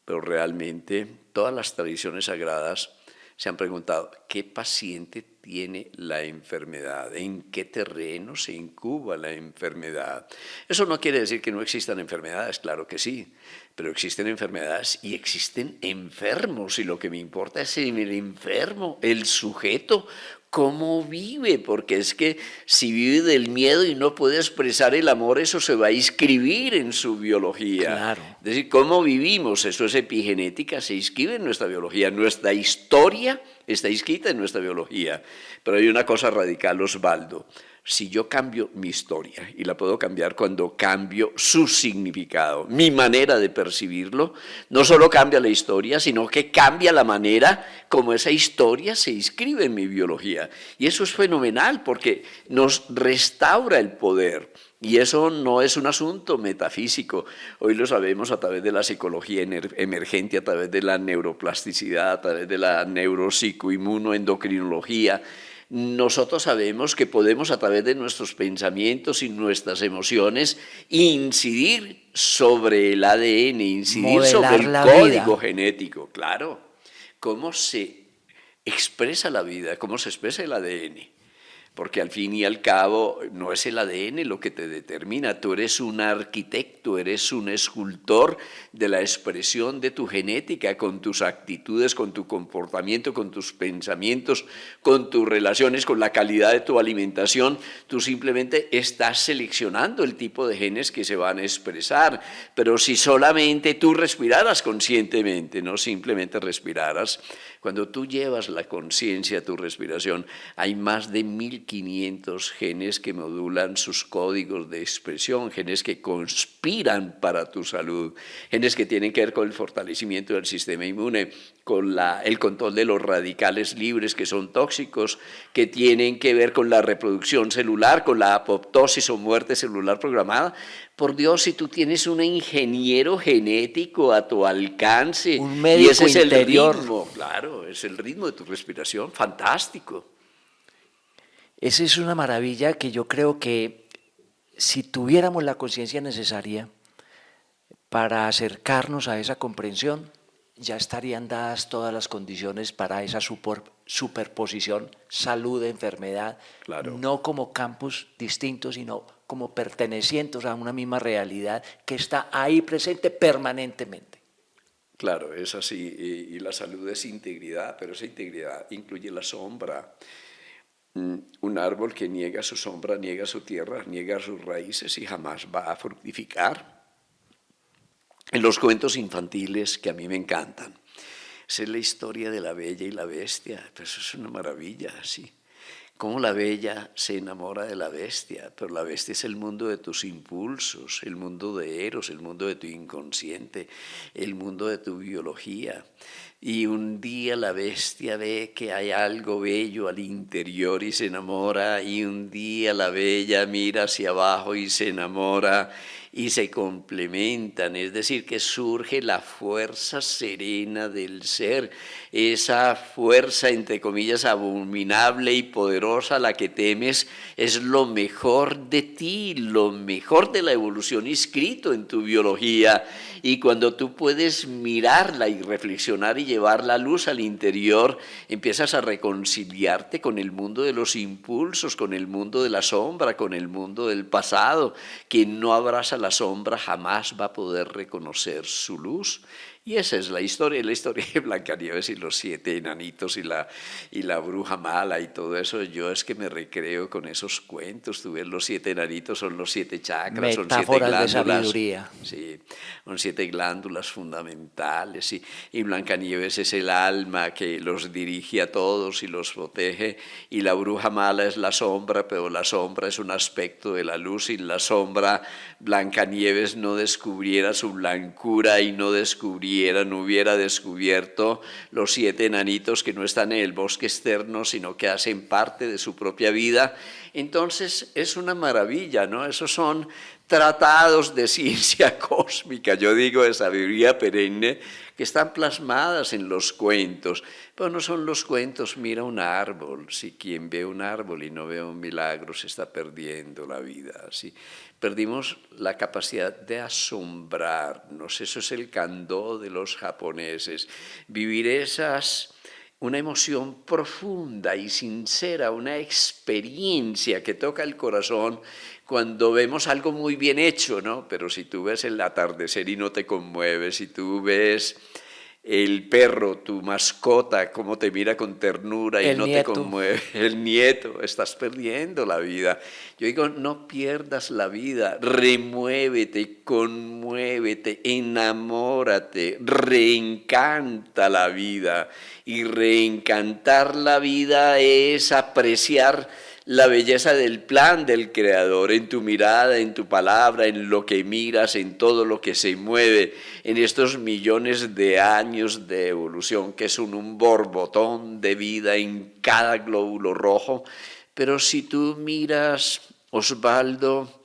pero realmente todas las tradiciones sagradas se han preguntado qué paciente tiene la enfermedad, en qué terreno se incuba la enfermedad. Eso no quiere decir que no existan enfermedades, claro que sí, pero existen enfermedades y existen enfermos, y lo que me importa es el enfermo, el sujeto, cómo vive, porque es que si vive del miedo y no puede expresar el amor, eso se va a inscribir en su biología. Claro. Es decir, cómo vivimos, eso es epigenética, se inscribe en nuestra biología, nuestra historia está inscrita en nuestra biología. Pero hay una cosa radical, Osvaldo. Si yo cambio mi historia, y la puedo cambiar cuando cambio su significado, mi manera de percibirlo, no solo cambia la historia, sino que cambia la manera como esa historia se inscribe en mi biología. Y eso es fenomenal porque nos restaura el poder. Y eso no es un asunto metafísico. Hoy lo sabemos a través de la psicología emergente, a través de la neuroplasticidad, a través de la neuropsicoinmunoendocrinología. Nosotros sabemos que podemos a través de nuestros pensamientos y nuestras emociones incidir sobre el ADN, incidir sobre Modelar el la código vida. genético, claro. Cómo se expresa la vida, cómo se expresa el ADN. Porque al fin y al cabo no es el ADN lo que te determina, tú eres un arquitecto, eres un escultor de la expresión de tu genética, con tus actitudes, con tu comportamiento, con tus pensamientos, con tus relaciones, con la calidad de tu alimentación. Tú simplemente estás seleccionando el tipo de genes que se van a expresar, pero si solamente tú respiraras conscientemente, no simplemente respiraras, cuando tú llevas la conciencia a tu respiración, hay más de 1500 genes que modulan sus códigos de expresión, genes que conspiran para tu salud, genes que tienen que ver con el fortalecimiento del sistema inmune, con el control de los radicales libres que son tóxicos, que tienen que ver con la reproducción celular, con la apoptosis o muerte celular programada. Por Dios, si tú tienes un ingeniero genético a tu alcance Un y ese médico es el interior. ritmo, claro, es el ritmo de tu respiración, fantástico. Esa es una maravilla que yo creo que si tuviéramos la conciencia necesaria para acercarnos a esa comprensión, ya estarían dadas todas las condiciones para esa superposición salud-enfermedad, Claro. no como campos distintos, sino como pertenecientes a una misma realidad que está ahí presente permanentemente. Claro, es así, y la salud es integridad, pero esa integridad incluye la sombra. Un árbol que niega su sombra, niega su tierra, niega sus raíces y jamás va a fructificar. En los cuentos infantiles que a mí me encantan, esa es la historia de la bella y la bestia, pues eso es una maravilla, sí. cómo la bella se enamora de la bestia, pero la bestia es el mundo de tus impulsos, el mundo de Eros, el mundo de tu inconsciente, el mundo de tu biología. Y un día la bestia ve que hay algo bello al interior y se enamora, y un día la bella mira hacia abajo y se enamora, y se complementan, es decir, que surge la fuerza serena del ser, esa fuerza, entre comillas, abominable y poderosa a la que temes, es lo mejor de ti, lo mejor de la evolución inscrito en tu biología. Y cuando tú puedes mirarla y reflexionar y llevar la luz al interior, empiezas a reconciliarte con el mundo de los impulsos, con el mundo de la sombra, con el mundo del pasado. Quien no abraza la sombra jamás va a poder reconocer su luz. Y esa es la historia de Blancanieves y los 7 enanitos y la bruja mala y todo eso. Yo es que me recreo con esos cuentos. Tú ves, los 7 enanitos son los 7 chakras, son 7 Metáforas de glándulas. sabiduría. Sí, son 7 glándulas fundamentales. Y Blancanieves es el alma que los dirige a todos y los protege. Y la bruja mala es la sombra, pero la sombra es un aspecto de la luz. Sin la sombra, Blancanieves no descubriera su blancura y no hubiera descubierto los 7 enanitos que no están en el bosque externo, sino que hacen parte de su propia vida. Entonces es una maravilla, ¿no? Esos son tratados de ciencia cósmica, yo digo de sabiduría perenne, que están plasmadas en los cuentos. Pero no son los cuentos, mira un árbol. Si quien ve un árbol y no ve un milagro se está perdiendo la vida. ¿Sí? Perdimos la capacidad de asombrarnos. Eso es el kandō de los japoneses. Vivir una emoción profunda y sincera, una experiencia que toca el corazón cuando vemos algo muy bien hecho, ¿no? Pero si tú ves el atardecer y no te conmueves, si tú ves el perro, tu mascota, cómo te mira con ternura y El no te nieto. conmueve, el nieto, estás perdiendo la vida. Yo digo, no pierdas la vida, remuévete, conmuévete, enamórate, reencanta la vida. Y reencantar la vida es apreciar la belleza del plan del Creador en tu mirada, en tu palabra, en lo que miras, en todo lo que se mueve, en estos millones de años de evolución, que es un borbotón de vida en cada glóbulo rojo. Pero si tú miras, Osvaldo,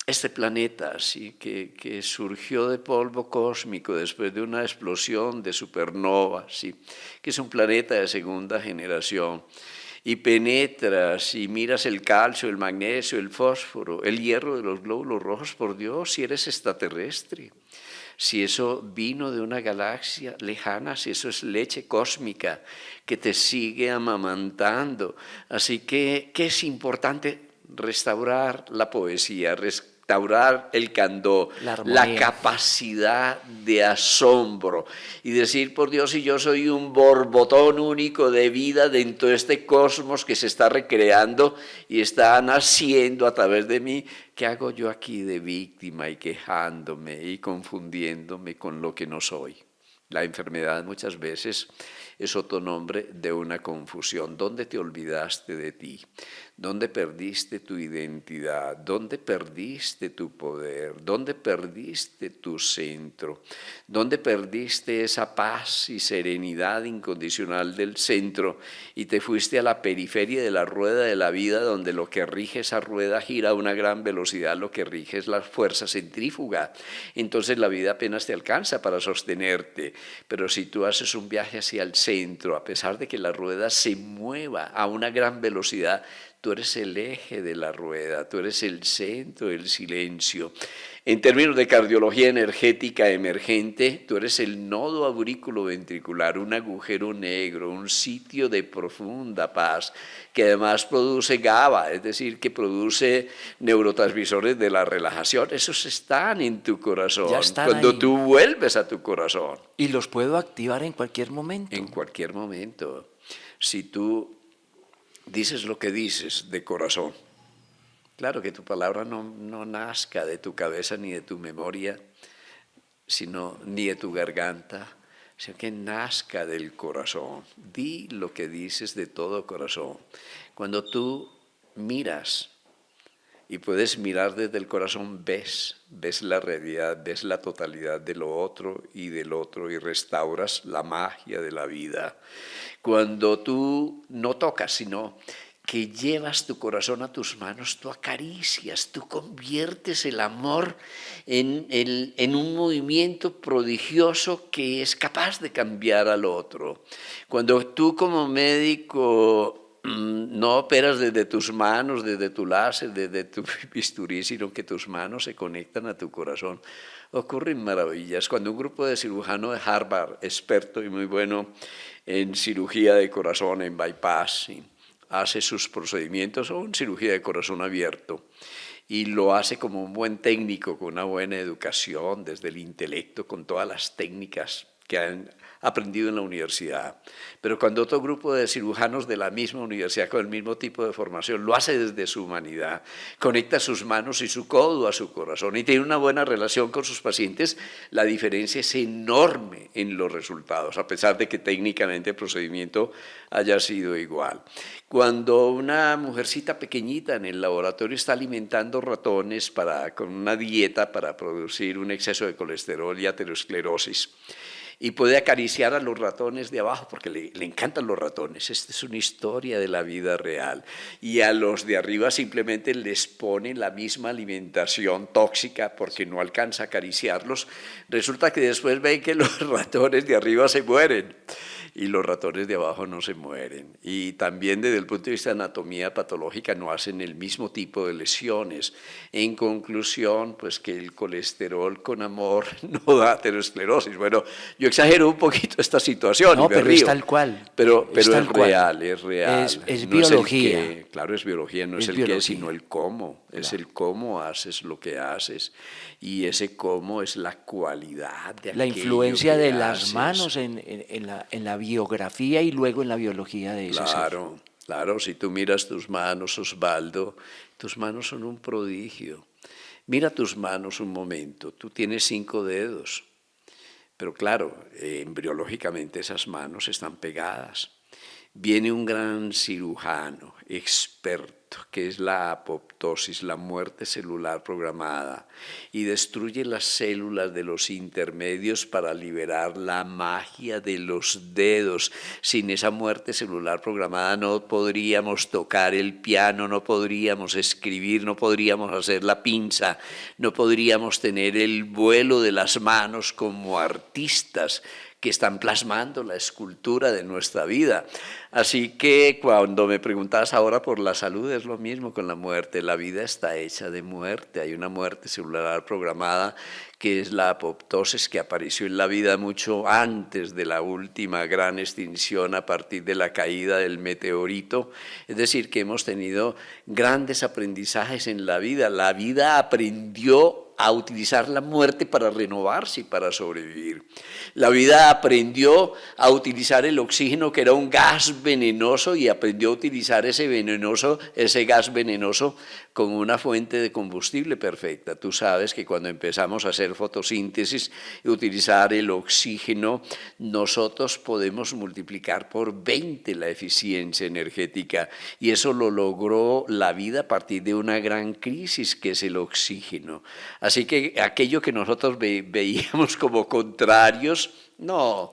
este planeta, ¿sí? que surgió de polvo cósmico después de una explosión de supernova, ¿sí? que es un planeta de segunda generación, y penetras y miras el calcio, el magnesio, el fósforo, el hierro de los glóbulos rojos, por Dios, si eres extraterrestre, si eso vino de una galaxia lejana, si eso es leche cósmica que te sigue amamantando. Así que es importante restaurar la poesía, restaurar el kandō, La la armonía. capacidad de asombro y decir, por Dios, si yo soy un borbotón único de vida dentro de este cosmos que se está recreando y está naciendo a través de mí, ¿qué hago yo aquí de víctima y quejándome y confundiéndome con lo que no soy? La enfermedad muchas veces es otro nombre de una confusión. ¿Dónde te olvidaste de ti? ¿Dónde perdiste tu identidad? ¿Dónde perdiste tu poder? ¿Dónde perdiste tu centro? ¿Dónde perdiste esa paz y serenidad incondicional del centro y te fuiste a la periferia de la rueda de la vida, donde lo que rige esa rueda gira a una gran velocidad, lo que rige es la fuerza centrífuga? Entonces la vida apenas te alcanza para sostenerte, pero si tú haces un viaje hacia el centro, a pesar de que la rueda se mueva a una gran velocidad, tú eres el eje de la rueda, tú eres el centro del silencio. En términos de cardiología energética emergente, tú eres el nodo aurículo-ventricular, un agujero negro, un sitio de profunda paz, que además produce GABA, es decir, que produce neurotransmisores de la relajación. Esos están en tu corazón, Ya están cuando ahí. tú vuelves a tu corazón. Y los puedo activar en cualquier momento. En cualquier momento. Si tú dices lo que dices de corazón, claro que tu palabra no nazca de tu cabeza ni de tu memoria, sino ni de tu garganta, sino que nazca del corazón. Di lo que dices de todo corazón. Cuando tú miras, y puedes mirar desde el corazón, ves la realidad, ves la totalidad de lo otro y del otro y restauras la magia de la vida. Cuando tú no tocas, sino que llevas tu corazón a tus manos, tú acaricias, tú conviertes el amor en un movimiento prodigioso que es capaz de cambiar al otro. Cuando tú como médico no operas desde tus manos, desde tu láser, desde tu bisturí, sino que tus manos se conectan a tu corazón. Ocurren maravillas. Cuando un grupo de cirujanos de Harvard, experto y muy bueno en cirugía de corazón, en bypass, ¿sí?, hace sus procedimientos o en cirugía de corazón abierto, y lo hace como un buen técnico, con una buena educación, desde el intelecto, con todas las técnicas que han aprendido en la universidad. Pero cuando otro grupo de cirujanos de la misma universidad, con el mismo tipo de formación, lo hace desde su humanidad, conecta sus manos y su codo a su corazón y tiene una buena relación con sus pacientes, la diferencia es enorme en los resultados, a pesar de que técnicamente el procedimiento haya sido igual. Cuando una mujercita pequeñita en el laboratorio está alimentando ratones con una dieta para producir un exceso de colesterol y aterosclerosis, y puede acariciar a los ratones de abajo, porque le encantan los ratones. Esta es una historia de la vida real. Y a los de arriba simplemente les pone la misma alimentación tóxica porque no alcanza a acariciarlos. Resulta que después ven que los ratones de arriba se mueren y los ratones de abajo no se mueren. Y también desde el punto de vista de anatomía patológica no hacen el mismo tipo de lesiones. En conclusión, pues que el colesterol con amor no da aterosclerosis. Bueno, yo exagero un poquito esta situación y No, me pero es río. tal cual. Pero Es tal es cual. real, es real. Es No es el biología. qué, claro, es biología, no es Es el qué, sino biología. el cómo. Es el cómo haces lo que haces. Y ese cómo es la cualidad de La aquello influencia que de las haces. manos en la biografía y luego en la biología de ese ser. Claro, claro, si tú miras tus manos, Osvaldo, tus manos son un prodigio. Mira tus manos un momento, tú tienes 5 dedos, pero claro, embriológicamente esas manos están pegadas. Viene un gran cirujano, experto, que es la apoptosis, la muerte celular programada, y destruye las células de los intermedios para liberar la magia de los dedos. Sin esa muerte celular programada no podríamos tocar el piano, no podríamos escribir, no podríamos hacer la pinza, no podríamos tener el vuelo de las manos como artistas que están plasmando la escultura de nuestra vida. Así que cuando me preguntas ahora por la salud, es lo mismo con la muerte. La vida está hecha de muerte. Hay una muerte celular programada que es la apoptosis, que apareció en la vida mucho antes de la última gran extinción a partir de la caída del meteorito. Es decir, que hemos tenido grandes aprendizajes en la vida. La vida aprendió a utilizar la muerte para renovarse y para sobrevivir. La vida aprendió a utilizar el oxígeno, que era un gas venenoso, y aprendió a utilizar ese gas venenoso como una fuente de combustible perfecta. Tú sabes que cuando empezamos a hacer fotosíntesis y utilizar el oxígeno, nosotros podemos multiplicar por 20 la eficiencia energética, y eso lo logró la vida a partir de una gran crisis que es el oxígeno. Así que aquello que nosotros veíamos como contrarios, no,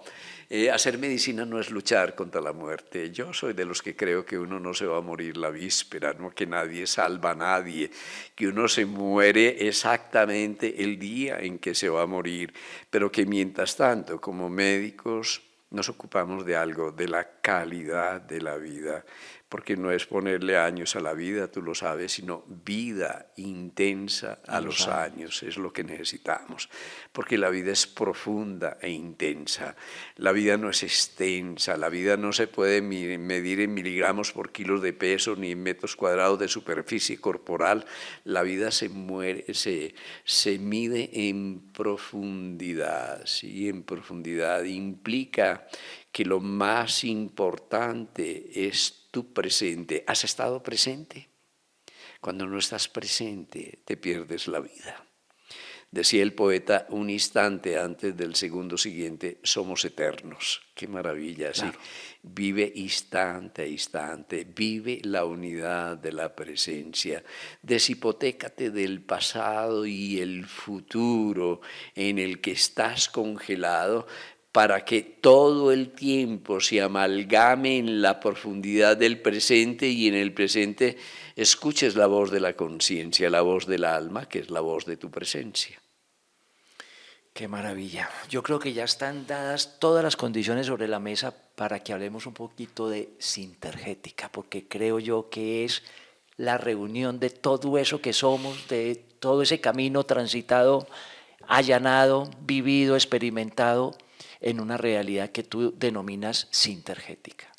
hacer medicina no es luchar contra la muerte. Yo soy de los que creo que uno no se va a morir la víspera, ¿no? Que nadie salva a nadie, que uno se muere exactamente el día en que se va a morir, pero que mientras tanto, como médicos, nos ocupamos de algo, de la calidad de la vida, porque no es ponerle años a la vida, tú lo sabes, sino vida intensa a los años, es lo que necesitamos, porque la vida es profunda e intensa, la vida no es extensa, la vida no se puede medir en miligramos por kilos de peso ni en metros cuadrados de superficie corporal, la vida se mide en profundidad, ¿sí? En profundidad implica que lo más importante es tu presente. ¿Has estado presente? Cuando no estás presente, te pierdes la vida. Decía el poeta, un instante antes del segundo siguiente, somos eternos. Qué maravilla, sí. Claro. Vive instante a instante, vive la unidad de la presencia. Deshipotécate del pasado y el futuro en el que estás congelado para que todo el tiempo se amalgame en la profundidad del presente y en el presente escuches la voz de la conciencia, la voz del alma, que es la voz de tu presencia. Qué maravilla. Yo creo que ya están dadas todas las condiciones sobre la mesa para que hablemos un poquito de sintergética, porque creo yo que es la reunión de todo eso que somos, de todo ese camino transitado, allanado, vivido, experimentado en una realidad que tú denominas sintergética.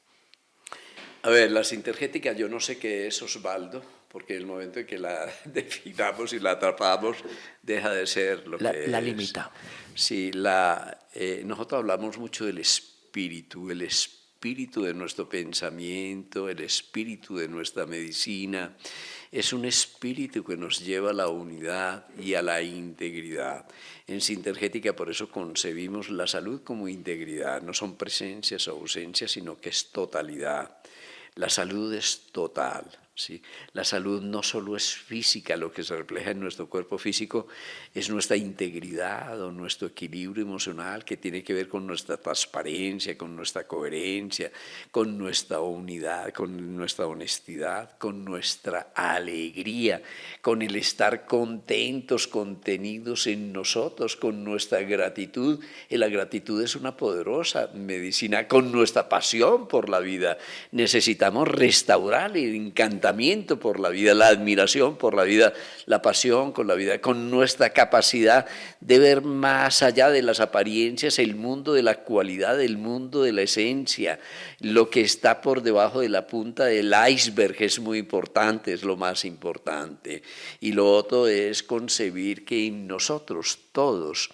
A ver, la sintergética yo no sé qué es, Osvaldo, porque en el momento en que la definamos y la atrapamos, deja de ser lo que La es. limita. Sí, nosotros hablamos mucho del espíritu, el espíritu de nuestro pensamiento, el espíritu de nuestra medicina. Es un espíritu que nos lleva a la unidad y a la integridad. En Sintergética por eso concebimos la salud como integridad. No son presencias o ausencias, sino que es totalidad. La salud es total, ¿sí? La salud no solo es física, lo que se refleja en nuestro cuerpo físico es nuestra integridad o nuestro equilibrio emocional que tiene que ver con nuestra transparencia, con nuestra coherencia, con nuestra unidad, con nuestra honestidad, con nuestra alegría, con el estar contentos, contenidos en nosotros, con nuestra gratitud. Y la gratitud es una poderosa medicina, con nuestra pasión por la vida. Necesitamos restaurar el encantamiento por la vida, la admiración por la vida, la pasión con la vida, con nuestra capacidad de ver más allá de las apariencias, el mundo de la cualidad, el mundo de la esencia, lo que está por debajo de la punta del iceberg es muy importante, es lo más importante. Y lo otro es concebir que en nosotros todos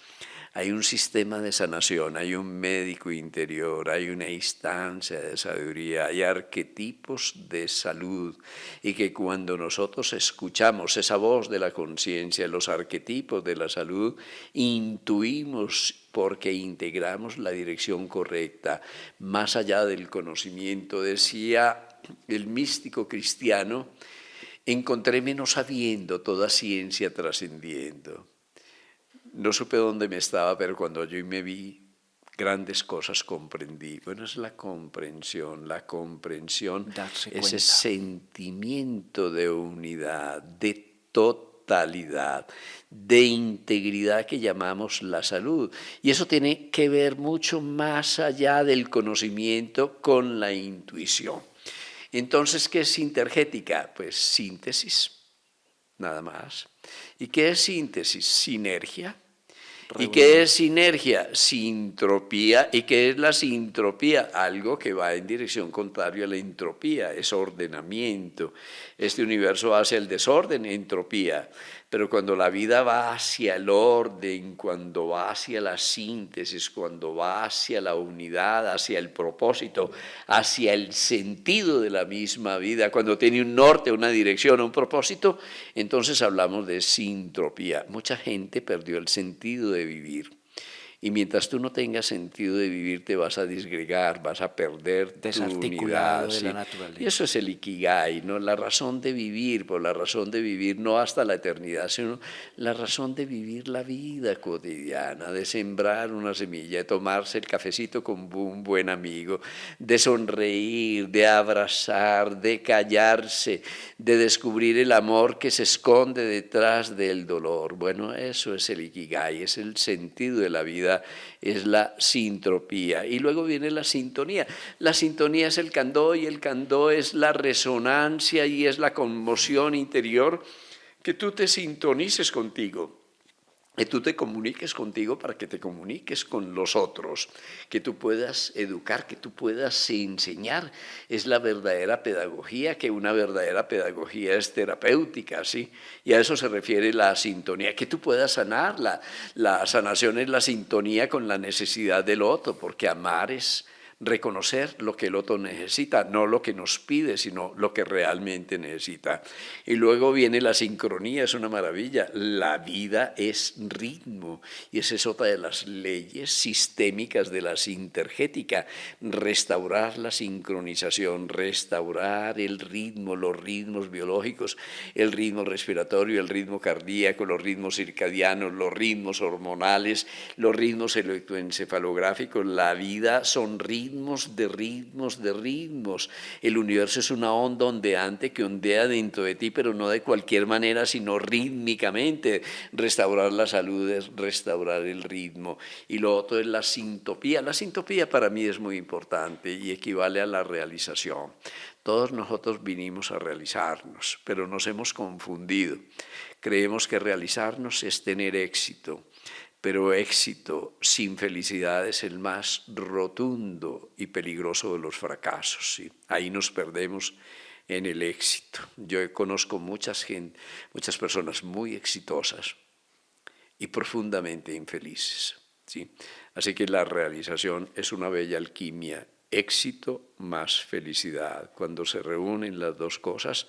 hay un sistema de sanación, hay un médico interior, hay una instancia de sabiduría, hay arquetipos de salud y que cuando nosotros escuchamos esa voz de la conciencia, los arquetipos de la salud, intuimos porque integramos la dirección correcta, más allá del conocimiento. Decía el místico cristiano, encontréme no sabiendo, toda ciencia trascendiendo. No supe dónde me estaba, pero cuando yo me vi, grandes cosas comprendí. Bueno, es la comprensión, Darse ese cuenta. sentimiento de unidad, de totalidad, de integridad que llamamos la salud. Y eso tiene que ver mucho más allá del conocimiento con la intuición. Entonces, ¿qué es sintergética? Pues síntesis, nada más. ¿Y qué es síntesis? Sinergia. ¿Y qué es sinergia? Sintropía. ¿Y qué es la sintropía? Algo que va en dirección contraria a la entropía, es ordenamiento. Este universo va hacia el desorden, entropía. Pero cuando la vida va hacia el orden, cuando va hacia la síntesis, cuando va hacia la unidad, hacia el propósito, hacia el sentido de la misma vida, cuando tiene un norte, una dirección, un propósito, entonces hablamos de sintropía. Mucha gente perdió el sentido de vivir. Y mientras tú no tengas sentido de vivir, te vas a disgregar, vas a perder tu unidad. Desarticulado de ¿sí? la naturaleza. Y eso es el ikigai, ¿no? La razón de vivir, por la razón de vivir no hasta la eternidad, sino la razón de vivir la vida cotidiana, de sembrar una semilla, de tomarse el cafecito con un buen amigo, de sonreír, de abrazar, de callarse, de descubrir el amor que se esconde detrás del dolor. Bueno, eso es el ikigai, es el sentido de la vida, es la sintropía. Y luego viene la sintonía. La sintonía es el candó y el candó es la resonancia y es la conmoción interior, que tú te sintonices contigo, que tú te comuniques contigo para que te comuniques con los otros, que tú puedas educar, que tú puedas enseñar. Es la verdadera pedagogía, que una verdadera pedagogía es terapéutica, ¿sí? Y a eso se refiere la sintonía, que tú puedas sanar. La sanación es la sintonía con la necesidad del otro, porque amar es reconocer lo que el otro necesita, no lo que nos pide, sino lo que realmente necesita. Y luego viene la sincronía, es una maravilla. La vida es ritmo y esa es otra de las leyes sistémicas de la sintergética, restaurar la sincronización, restaurar el ritmo, los ritmos biológicos, el ritmo respiratorio, el ritmo cardíaco, los ritmos circadianos, los ritmos hormonales, los ritmos electroencefalográficos. La vida son ritmos de ritmos de ritmos. El universo es una onda ondeante que ondea dentro de ti, pero no de cualquier manera, sino rítmicamente. Restaurar la salud es restaurar el ritmo. Y lo otro es la sintopía. La sintopía para mí es muy importante y equivale a la realización. Todos nosotros vinimos a realizarnos, pero nos hemos confundido. Creemos que realizarnos es tener éxito, pero éxito sin felicidad es el más rotundo y peligroso de los fracasos, ¿sí? Ahí nos perdemos en el éxito. Yo conozco muchas personas muy exitosas y profundamente infelices, ¿sí? Así que la realización es una bella alquimia. Éxito más felicidad. Cuando se reúnen las dos cosas,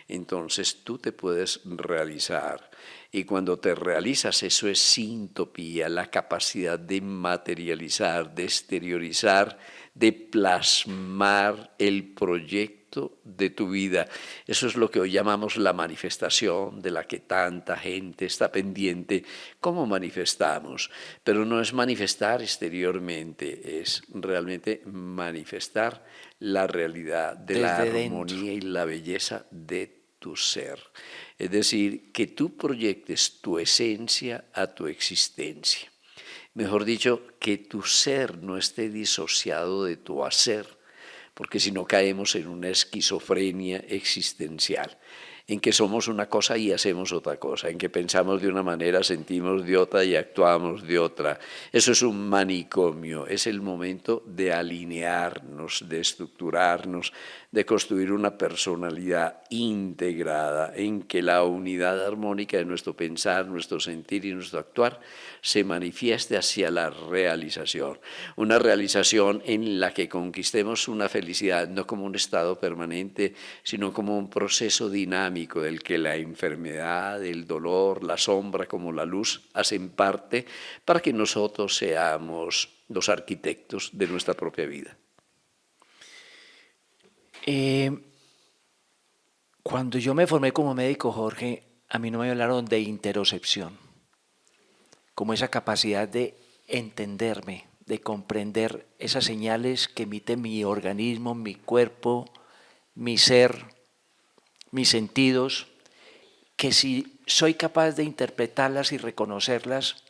entonces tú te puedes realizar. Y cuando te realizas, eso es sintopía, la capacidad de materializar, de exteriorizar, de plasmar el proyecto de tu vida. Eso es lo que hoy llamamos la manifestación, de la que tanta gente está pendiente. ¿Cómo manifestamos? Pero no es manifestar exteriormente, es realmente manifestar la realidad de la Desde dentro. armonía y la belleza de tu ser. Es decir, que tú proyectes tu esencia a tu existencia. Mejor dicho, que tu ser no esté disociado de tu hacer, porque si no caemos en una esquizofrenia existencial, en que somos una cosa y hacemos otra cosa, en que pensamos de una manera, sentimos de otra y actuamos de otra. Eso es un manicomio, es el momento de alinearnos, de estructurarnos, de construir una personalidad integrada, en que la unidad armónica de nuestro pensar, nuestro sentir y nuestro actuar se manifieste hacia la realización. Una realización en la que conquistemos una felicidad no como un estado permanente, sino como un proceso dinámico del que la enfermedad, el dolor, la sombra como la luz hacen parte para que nosotros seamos los arquitectos de nuestra propia vida. Cuando yo me formé como médico, Jorge, a mí no me hablaron de interocepción, como esa capacidad de entenderme, de comprender esas señales que emite mi organismo, mi cuerpo, mi ser, mis sentidos, que si soy capaz de interpretarlas y reconocerlas,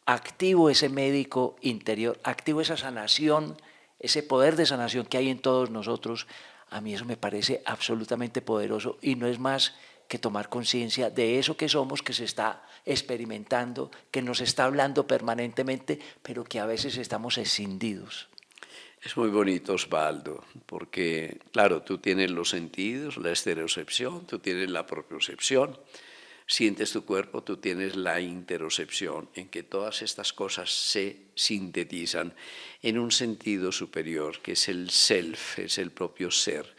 activo ese médico interior, activo esa sanación, ese poder de sanación que hay en todos nosotros. A mí eso me parece absolutamente poderoso y no es más que tomar conciencia de eso que somos, que se está experimentando, que nos está hablando permanentemente, pero que a veces estamos escindidos. Es muy bonito, Osvaldo, porque, claro, tú tienes los sentidos, la estereocepción, tú tienes la propiocepción, sientes tu cuerpo, tú tienes la interocepción, en que todas estas cosas se sintetizan en un sentido superior, que es el self, es el propio ser,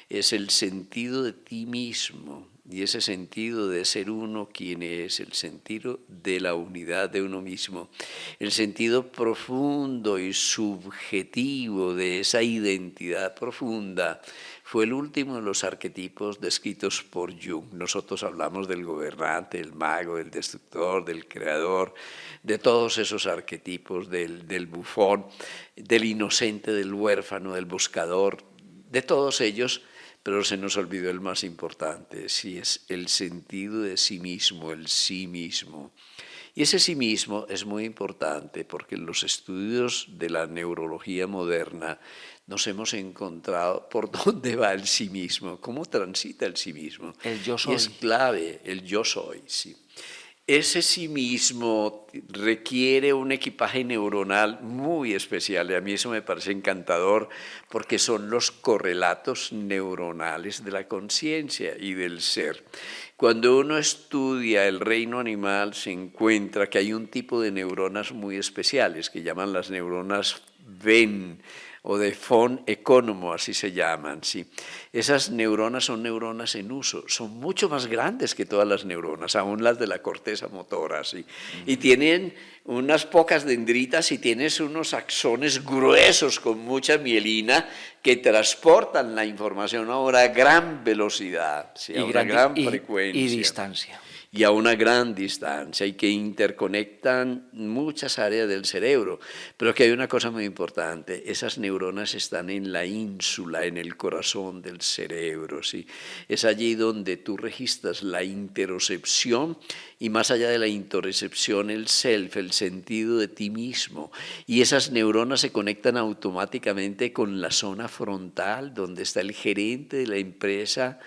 es el sentido de ti mismo. Y ese sentido de ser uno, ¿quién es? El sentido de la unidad de uno mismo, el sentido profundo y subjetivo de esa identidad profunda, fue el último de los arquetipos descritos por Jung. Nosotros hablamos del gobernante, del mago, del destructor, del creador, de todos esos arquetipos, del bufón, del inocente, del huérfano, del buscador, de todos ellos. Pero se nos olvidó el más importante, si es el sentido de sí mismo, el sí mismo. Y ese sí mismo es muy importante porque en los estudios de la neurología moderna nos hemos encontrado por dónde va el sí mismo, cómo transita el sí mismo. El yo Y es soy. clave, el yo soy, sí. Ese sí mismo requiere un equipaje neuronal muy especial y a mí eso me parece encantador porque son los correlatos neuronales de la conciencia y del ser. Cuando uno estudia el reino animal se encuentra que hay un tipo de neuronas muy especiales que llaman las neuronas VEN o de von Economo, así se llaman. ¿Sí? Esas neuronas son neuronas en uso, son mucho más grandes que todas las neuronas, aún las de la corteza motora. ¿Sí? Y tienen unas pocas dendritas y tienes unos axones gruesos con mucha mielina que transportan la información a una gran velocidad, ¿sí? A una gran y frecuencia distancia. y a una gran distancia y que interconectan muchas áreas del cerebro. Pero que hay una cosa muy importante, esas neuronas están en la ínsula, en el corazón del cerebro. ¿Sí? Es allí donde tú registras la interocepción y más allá de la interocepción el self, el sentido de ti mismo. Y esas neuronas se conectan automáticamente con la zona frontal, donde está el gerente de la empresa,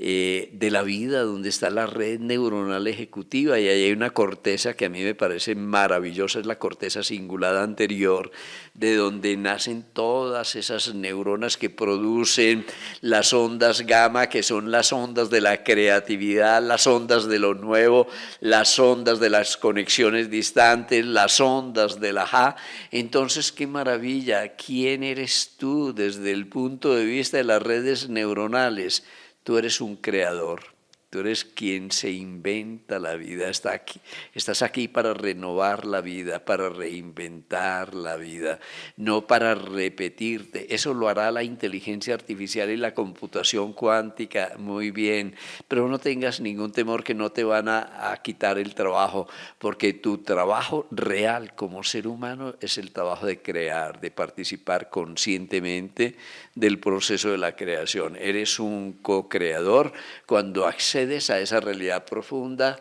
de la vida, donde está la red neuronal ejecutiva, y ahí hay una corteza que a mí me parece maravillosa, es la corteza cingulada anterior, de donde nacen todas esas neuronas que producen las ondas gamma, que son las ondas de la creatividad, las ondas de lo nuevo, las ondas de las conexiones distantes, las ondas del ajá. Entonces, qué maravilla, ¿quién eres tú desde el punto de vista de las redes neuronales? Tú eres un creador, tú eres quien se inventa la vida, estás aquí para renovar la vida, para reinventar la vida, no para repetirte. Eso lo hará la inteligencia artificial y la computación cuántica muy bien, pero no tengas ningún temor que no te van a quitar el trabajo, porque tu trabajo real como ser humano es el trabajo de crear, de participar conscientemente del proceso de la creación. Eres un co-creador cuando accedes a esa realidad profunda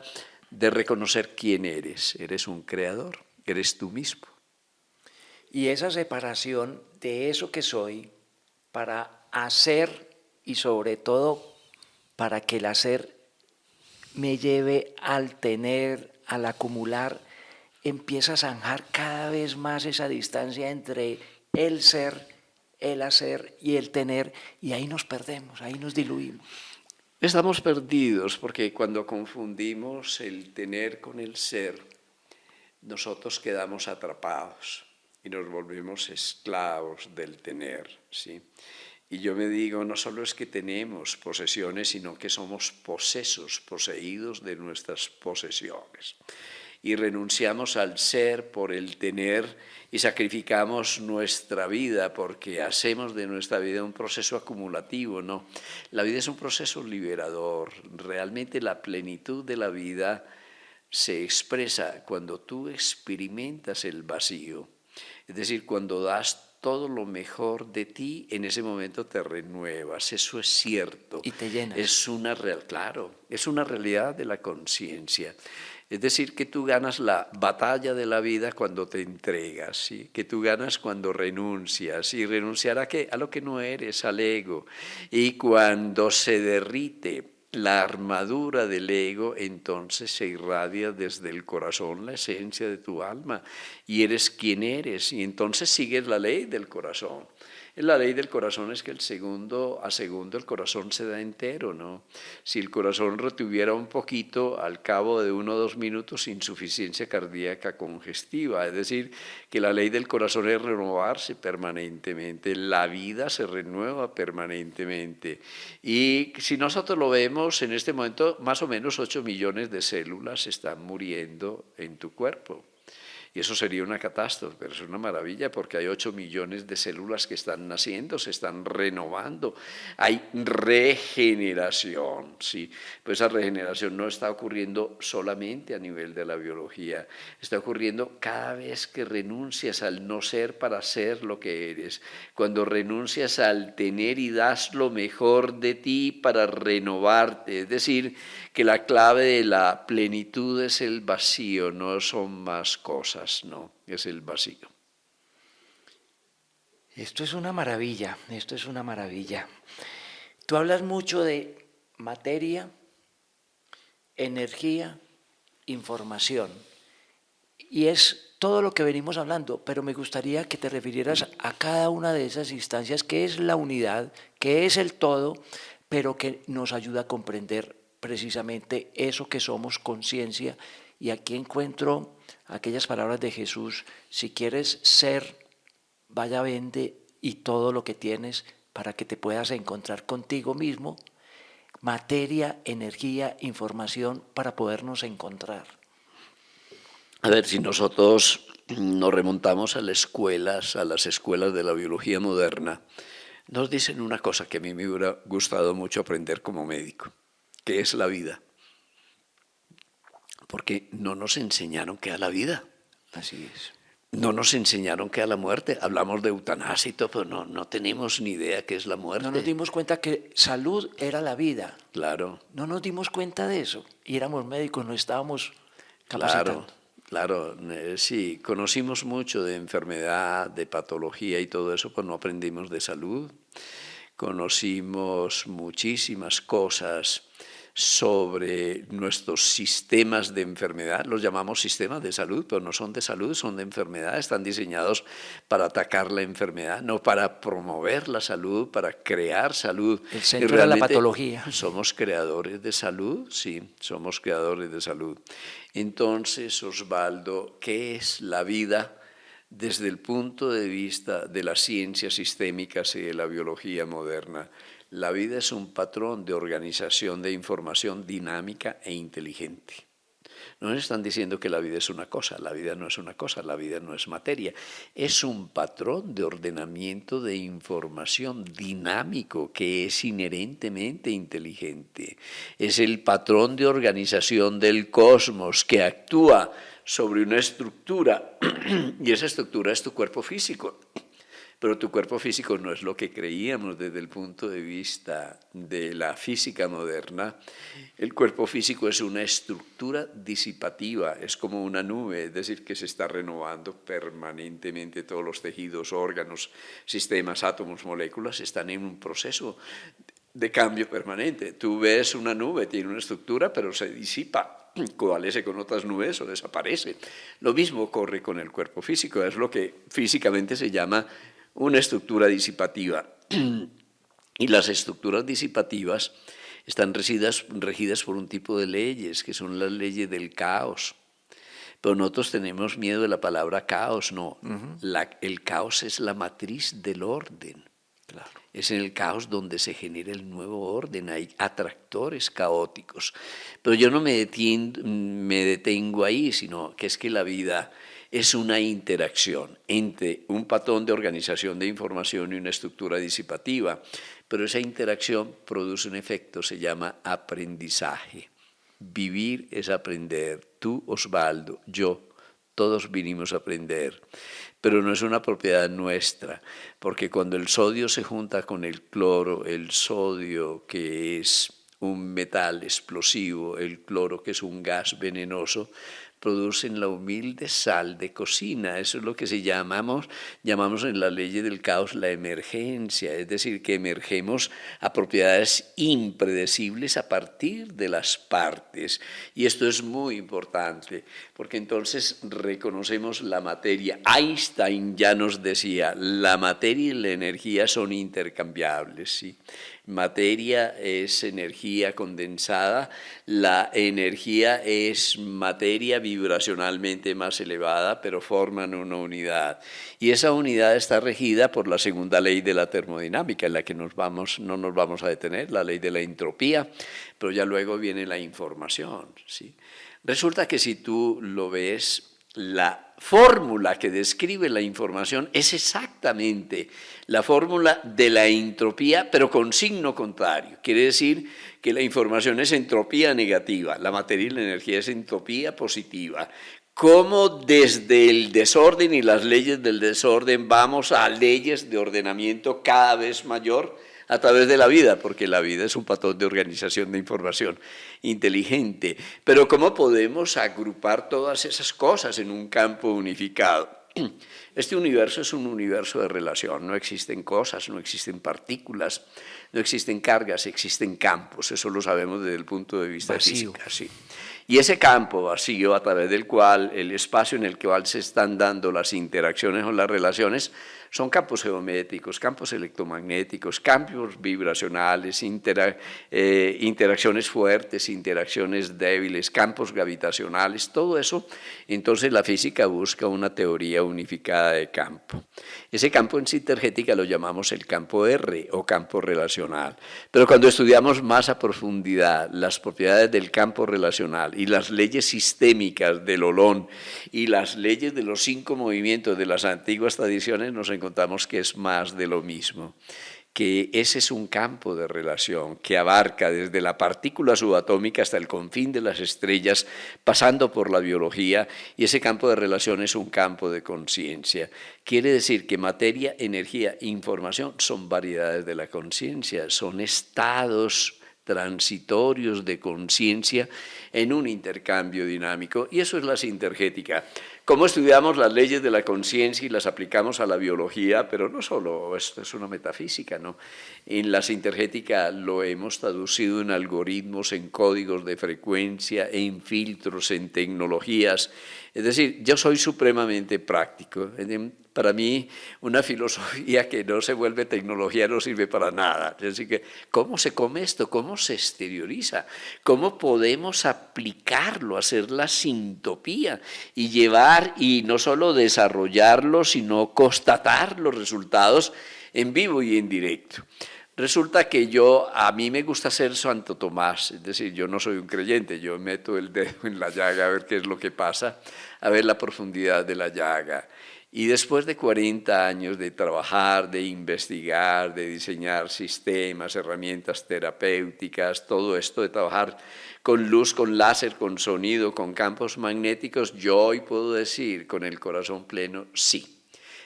de reconocer quién eres. Eres un creador, eres tú mismo. Y esa separación de eso que soy para hacer y sobre todo para que el hacer me lleve al tener, al acumular, empieza a zanjar cada vez más esa distancia entre el ser, el hacer y el tener, y ahí nos perdemos, ahí nos diluimos. Estamos perdidos porque cuando confundimos el tener con el ser, nosotros quedamos atrapados y nos volvemos esclavos del tener, ¿sí? Y yo me digo, no solo es que tenemos posesiones, sino que somos posesos, poseídos de nuestras posesiones. Y renunciamos al ser por el tener y sacrificamos nuestra vida porque hacemos de nuestra vida un proceso acumulativo, ¿no? La vida es un proceso liberador. Realmente la plenitud de la vida se expresa cuando tú experimentas el vacío. Es decir, cuando das todo lo mejor de ti, en ese momento te renuevas, eso es cierto. Y te llenas. Claro, es una realidad de la conciencia. Es decir, que tú ganas la batalla de la vida cuando te entregas, ¿sí? Que tú ganas cuando renuncias. ¿Y renunciar a qué? A lo que no eres, al ego. Y cuando se derrite la armadura del ego, entonces se irradia desde el corazón la esencia de tu alma y eres quien eres, y entonces sigues la ley del corazón. La ley del corazón es que segundo a segundo el corazón se da entero, ¿no? Si el corazón retuviera un poquito, al cabo de 1 o 2 minutos, insuficiencia cardíaca congestiva. Es decir, que la ley del corazón es renovarse permanentemente, la vida se renueva permanentemente. Y si nosotros lo vemos, en este momento más o menos 8 millones de células están muriendo en tu cuerpo. Y eso sería una catástrofe, pero es una maravilla porque hay 8 millones de células que están naciendo, se están renovando, hay regeneración, ¿sí? Pues esa regeneración no está ocurriendo solamente a nivel de la biología, está ocurriendo cada vez que renuncias al no ser para ser lo que eres, cuando renuncias al tener y das lo mejor de ti para renovarte, es decir, que la clave de la plenitud es el vacío, no son más cosas, no, es el vacío. Esto es una maravilla, esto es una maravilla. Tú hablas mucho de materia, energía, información, y es todo lo que venimos hablando, pero me gustaría que te refirieras a cada una de esas instancias, que es la unidad, que es el todo, pero que nos ayuda a comprender precisamente eso que somos, conciencia. Y aquí encuentro aquellas palabras de Jesús: si quieres ser, vaya, vende y todo lo que tienes para que te puedas encontrar contigo mismo, materia, energía, información para podernos encontrar. A ver, si nosotros nos remontamos a las escuelas de la biología moderna, nos dicen una cosa que a mí me hubiera gustado mucho aprender como médico, que es la vida. Porque no nos enseñaron qué es la vida. Así es. No nos enseñaron qué es la muerte. Hablamos de eutanasia y todo, pero no tenemos ni idea qué es la muerte. No nos dimos cuenta que salud era la vida. Claro. No nos dimos cuenta de eso. Y éramos médicos, no estábamos capacitando. Claro, sí, conocimos mucho de enfermedad, de patología y todo eso, pero no aprendimos de salud. Conocimos muchísimas cosas sobre nuestros sistemas de enfermedad, los llamamos sistemas de salud, pero no son de salud, son de enfermedad, están diseñados para atacar la enfermedad, no para promover la salud, para crear salud. El centro era la patología. Somos creadores de salud, sí, somos creadores de salud. Entonces, Osvaldo, ¿qué es la vida desde el punto de vista de las ciencias sistémicas y de la biología moderna? La vida es un patrón de organización de información dinámica e inteligente. No nos están diciendo que la vida es una cosa, la vida no es una cosa, la vida no es materia. Es un patrón de ordenamiento de información dinámico que es inherentemente inteligente. Es el patrón de organización del cosmos que actúa sobre una estructura y esa estructura es tu cuerpo físico. Pero tu cuerpo físico no es lo que creíamos desde el punto de vista de la física moderna. El cuerpo físico es una estructura disipativa, es como una nube, es decir, que se está renovando permanentemente. Todos los tejidos, órganos, sistemas, átomos, moléculas están en un proceso de cambio permanente. Tú ves una nube, tiene una estructura, pero se disipa, coalesce con otras nubes o desaparece. Lo mismo ocurre con el cuerpo físico, es lo que físicamente se llama una estructura disipativa. Y las estructuras disipativas están regidas por un tipo de leyes, que son las leyes del caos. Pero nosotros tenemos miedo de la palabra caos, no. El caos es la matriz del orden. Claro. Es en el caos donde se genera el nuevo orden, hay atractores caóticos. Pero yo no me detengo ahí, sino que es que la vida es una interacción entre un patrón de organización de información y una estructura disipativa, pero esa interacción produce un efecto, se llama aprendizaje. Vivir es aprender. Tú, Osvaldo, yo, todos vinimos a aprender, pero no es una propiedad nuestra, porque cuando el sodio se junta con el cloro, el sodio, que es un metal explosivo, el cloro, que es un gas venenoso, producen la humilde sal de cocina. Eso es lo que llamamos en la ley del caos la emergencia, es decir, que emergemos a propiedades impredecibles a partir de las partes. Y esto es muy importante, porque entonces reconocemos la materia. Einstein ya nos decía, la materia y la energía son intercambiables, ¿sí? Materia es energía condensada, la energía es materia vibracionalmente más elevada, pero forman una unidad. Y esa unidad está regida por la segunda ley de la termodinámica, en la que no nos vamos a detener, la ley de la entropía, pero ya luego viene la información, ¿sí? Resulta que si tú lo ves, la fórmula que describe la información es exactamente la fórmula de la entropía, pero con signo contrario. Quiere decir que la información es entropía negativa, la materia y la energía es entropía positiva. Cómo desde el desorden y las leyes del desorden vamos a leyes de ordenamiento cada vez mayor a través de la vida, porque la vida es un patrón de organización de información inteligente. Pero ¿cómo podemos agrupar todas esas cosas en un campo unificado? Este universo es un universo de relación, no existen cosas, no existen partículas, no existen cargas, existen campos, eso lo sabemos desde el punto de vista vacío. físico. Sí. Y ese campo vacío a través del cual, el espacio en el cual se están dando las interacciones o las relaciones, son campos geométricos, campos electromagnéticos, campos vibracionales, interacciones fuertes, interacciones débiles, campos gravitacionales, todo eso. Entonces la física busca una teoría unificada unidad de campo. Ese campo en sintergética lo llamamos el campo R o campo relacional. Pero cuando estudiamos más a profundidad las propiedades del campo relacional y las leyes sistémicas del Olón y las leyes de los 5 movimientos de las antiguas tradiciones, nos encontramos que es más de lo mismo, que ese es un campo de relación que abarca desde la partícula subatómica hasta el confín de las estrellas, pasando por la biología, y ese campo de relación es un campo de conciencia. Quiere decir que materia, energía e información son variedades de la conciencia, son estados transitorios de conciencia en un intercambio dinámico, y eso es la sintergética. Cómo estudiamos las leyes de la conciencia y las aplicamos a la biología, pero no solo, esto es una metafísica, ¿no? En la sintergética lo hemos traducido en algoritmos, en códigos de frecuencia, en filtros, en tecnologías. Es decir, yo soy supremamente práctico. Para mí, una filosofía que no se vuelve tecnología no sirve para nada. Es decir, que, ¿cómo se come esto? ¿Cómo se exterioriza? ¿Cómo podemos aplicarlo, hacer la sintopía y llevar, y no solo desarrollarlo, sino constatar los resultados en vivo y en directo? Resulta que a mí me gusta ser Santo Tomás, es decir, yo no soy un creyente, yo meto el dedo en la llaga a ver qué es lo que pasa, a ver la profundidad de la llaga. Y después de 40 años de trabajar, de investigar, de diseñar sistemas, herramientas terapéuticas, todo esto de trabajar con luz, con láser, con sonido, con campos magnéticos, yo hoy puedo decir con el corazón pleno, sí.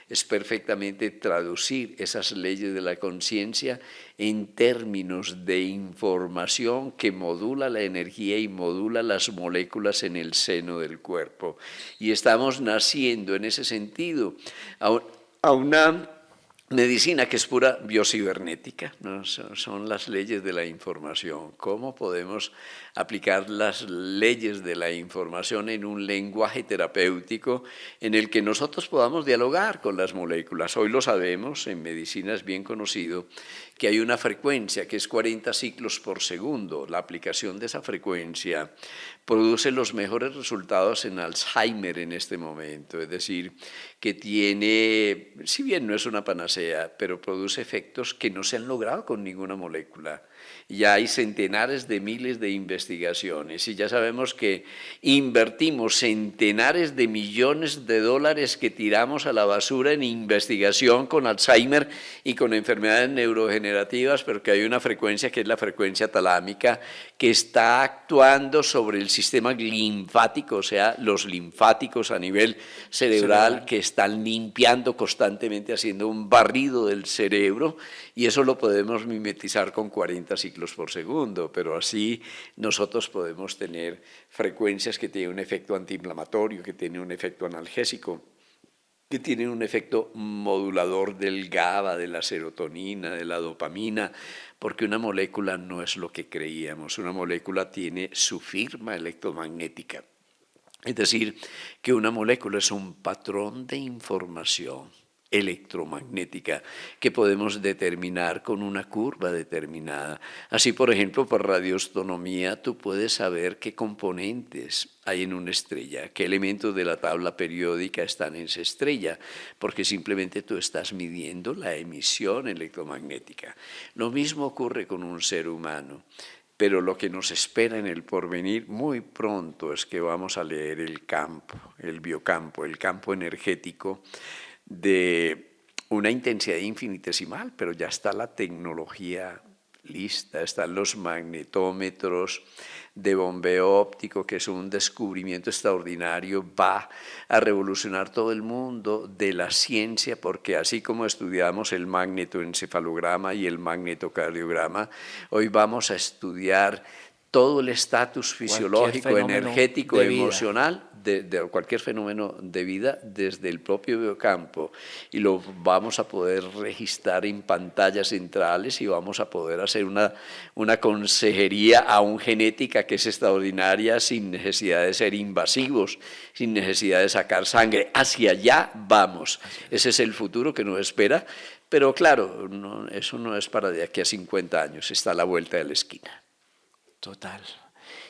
Es perfectamente traducir esas leyes de la conciencia en términos de información que modula la energía y modula las moléculas en el seno del cuerpo. Y estamos naciendo en ese sentido a una medicina que es pura biocibernética, ¿no? Son las leyes de la información. ¿Cómo podemos aplicar las leyes de la información en un lenguaje terapéutico en el que nosotros podamos dialogar con las moléculas? Hoy lo sabemos, en medicina es bien conocido que hay una frecuencia que es 40 ciclos por segundo. La aplicación de esa frecuencia produce los mejores resultados en Alzheimer en este momento, es decir, que tiene, si bien no es una panacea, pero produce efectos que no se han logrado con ninguna molécula. Ya hay centenares de miles de investigaciones y ya sabemos que invertimos centenares de millones de dólares que tiramos a la basura en investigación con Alzheimer y con enfermedades neurodegenerativas, pero que hay una frecuencia que es la frecuencia talámica que está actuando sobre el sistema linfático, o sea, los linfáticos a nivel cerebral que están limpiando constantemente, haciendo un barrido del cerebro, y eso lo podemos mimetizar con 40 ciclos por segundo, pero así nosotros podemos tener frecuencias que tienen un efecto antiinflamatorio, que tienen un efecto analgésico, que tienen un efecto modulador del GABA, de la serotonina, de la dopamina, porque una molécula no es lo que creíamos, una molécula tiene su firma electromagnética. Es decir, que una molécula es un patrón de información electromagnética que podemos determinar con una curva determinada. Así, por ejemplo, por radioastronomía tú puedes saber qué componentes hay en una estrella, qué elementos de la tabla periódica están en esa estrella, porque simplemente tú estás midiendo la emisión electromagnética. Lo mismo ocurre con un ser humano. Pero lo que nos espera en el porvenir muy pronto es que vamos a leer el campo, el biocampo, el campo energético de una intensidad infinitesimal, pero ya está la tecnología lista, están los magnetómetros de bombeo óptico, que es un descubrimiento extraordinario, va a revolucionar todo el mundo de la ciencia, porque así como estudiamos el magnetoencefalograma y el magnetocardiograma, hoy vamos a estudiar todo el estatus fisiológico, energético, emocional de cualquier fenómeno de vida desde el propio biocampo, y lo vamos a poder registrar en pantallas centrales y vamos a poder hacer una consejería aún genética que es extraordinaria sin necesidad de ser invasivos, sin necesidad de sacar sangre. Hacia allá vamos. Ese es el futuro que nos espera, pero claro, eso no es para de aquí a 50 años, está a la vuelta de la esquina. Total.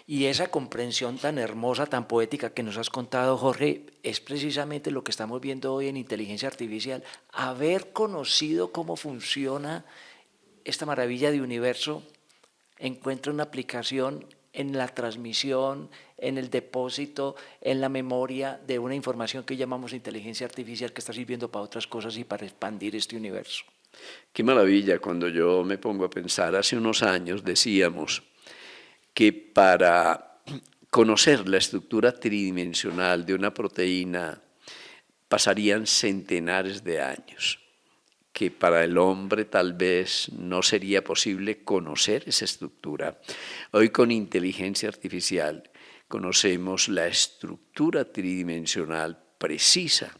Y esa comprensión tan hermosa, tan poética que nos has contado, Jorge, es precisamente lo que estamos viendo hoy en inteligencia artificial. Haber conocido cómo funciona esta maravilla de universo encuentra una aplicación en la transmisión, en el depósito, en la memoria de una información que llamamos inteligencia artificial que está sirviendo para otras cosas y para expandir este universo. Qué maravilla cuando yo me pongo a pensar. Hace unos años decíamos que para conocer la estructura tridimensional de una proteína pasarían centenares de años, que para el hombre tal vez no sería posible conocer esa estructura. Hoy con inteligencia artificial conocemos la estructura tridimensional precisa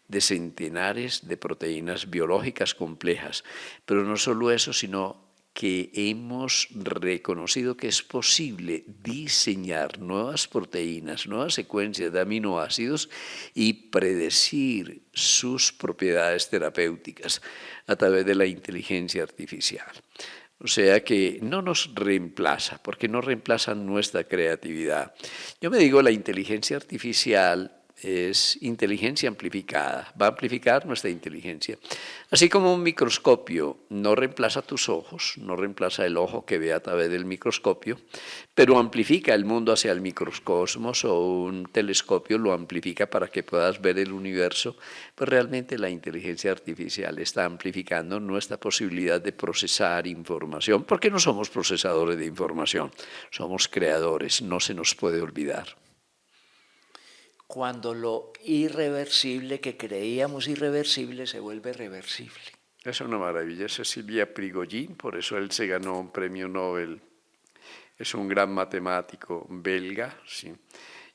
de centenares de proteínas biológicas complejas, pero no solo eso, sino que hemos reconocido que es posible diseñar nuevas proteínas, nuevas secuencias de aminoácidos y predecir sus propiedades terapéuticas a través de la inteligencia artificial. O sea que no nos reemplaza, porque no reemplaza nuestra creatividad. Yo me digo, la inteligencia artificial es inteligencia amplificada, va a amplificar nuestra inteligencia. Así como un microscopio no reemplaza tus ojos, no reemplaza el ojo que ve a través del microscopio, pero amplifica el mundo hacia el microcosmos, o un telescopio lo amplifica para que puedas ver el universo, pues realmente la inteligencia artificial está amplificando nuestra posibilidad de procesar información, porque no somos procesadores de información, somos creadores, no se nos puede olvidar. Cuando lo irreversible que creíamos irreversible se vuelve reversible. Es una maravilla, es Silvia Prigogine, por eso él se ganó un premio Nobel. Es un gran matemático belga, ¿sí?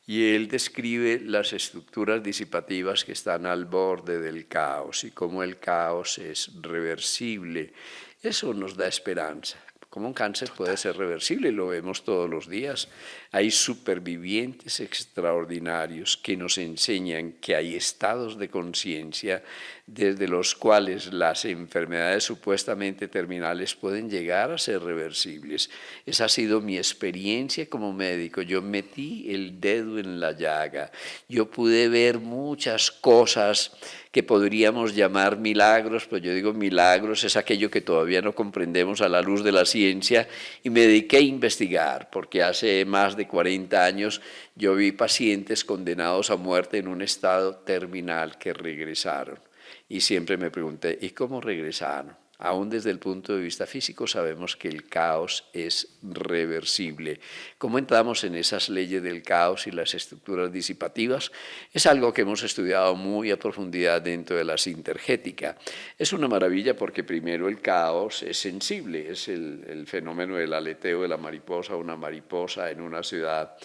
Y él describe las estructuras disipativas que están al borde del caos y cómo el caos es reversible. Eso nos da esperanza. Como un cáncer puede ser reversible, lo vemos todos los días. Hay supervivientes extraordinarios que nos enseñan que hay estados de conciencia desde los cuales las enfermedades supuestamente terminales pueden llegar a ser reversibles. Esa ha sido mi experiencia como médico. Yo metí el dedo en la llaga. Yo pude ver muchas cosas que podríamos llamar milagros, pues yo digo milagros es aquello que todavía no comprendemos a la luz de la ciencia, y me dediqué a investigar, porque hace más de 40 años yo vi pacientes condenados a muerte en un estado terminal que regresaron. Y siempre me pregunté, ¿y cómo regresaron? Aún desde el punto de vista físico sabemos que el caos es reversible. ¿Cómo entramos en esas leyes del caos y las estructuras disipativas? Es algo que hemos estudiado muy a profundidad dentro de la sintergética. Es una maravilla porque primero el caos es sensible, es el fenómeno del aleteo de la mariposa. Una mariposa en una ciudad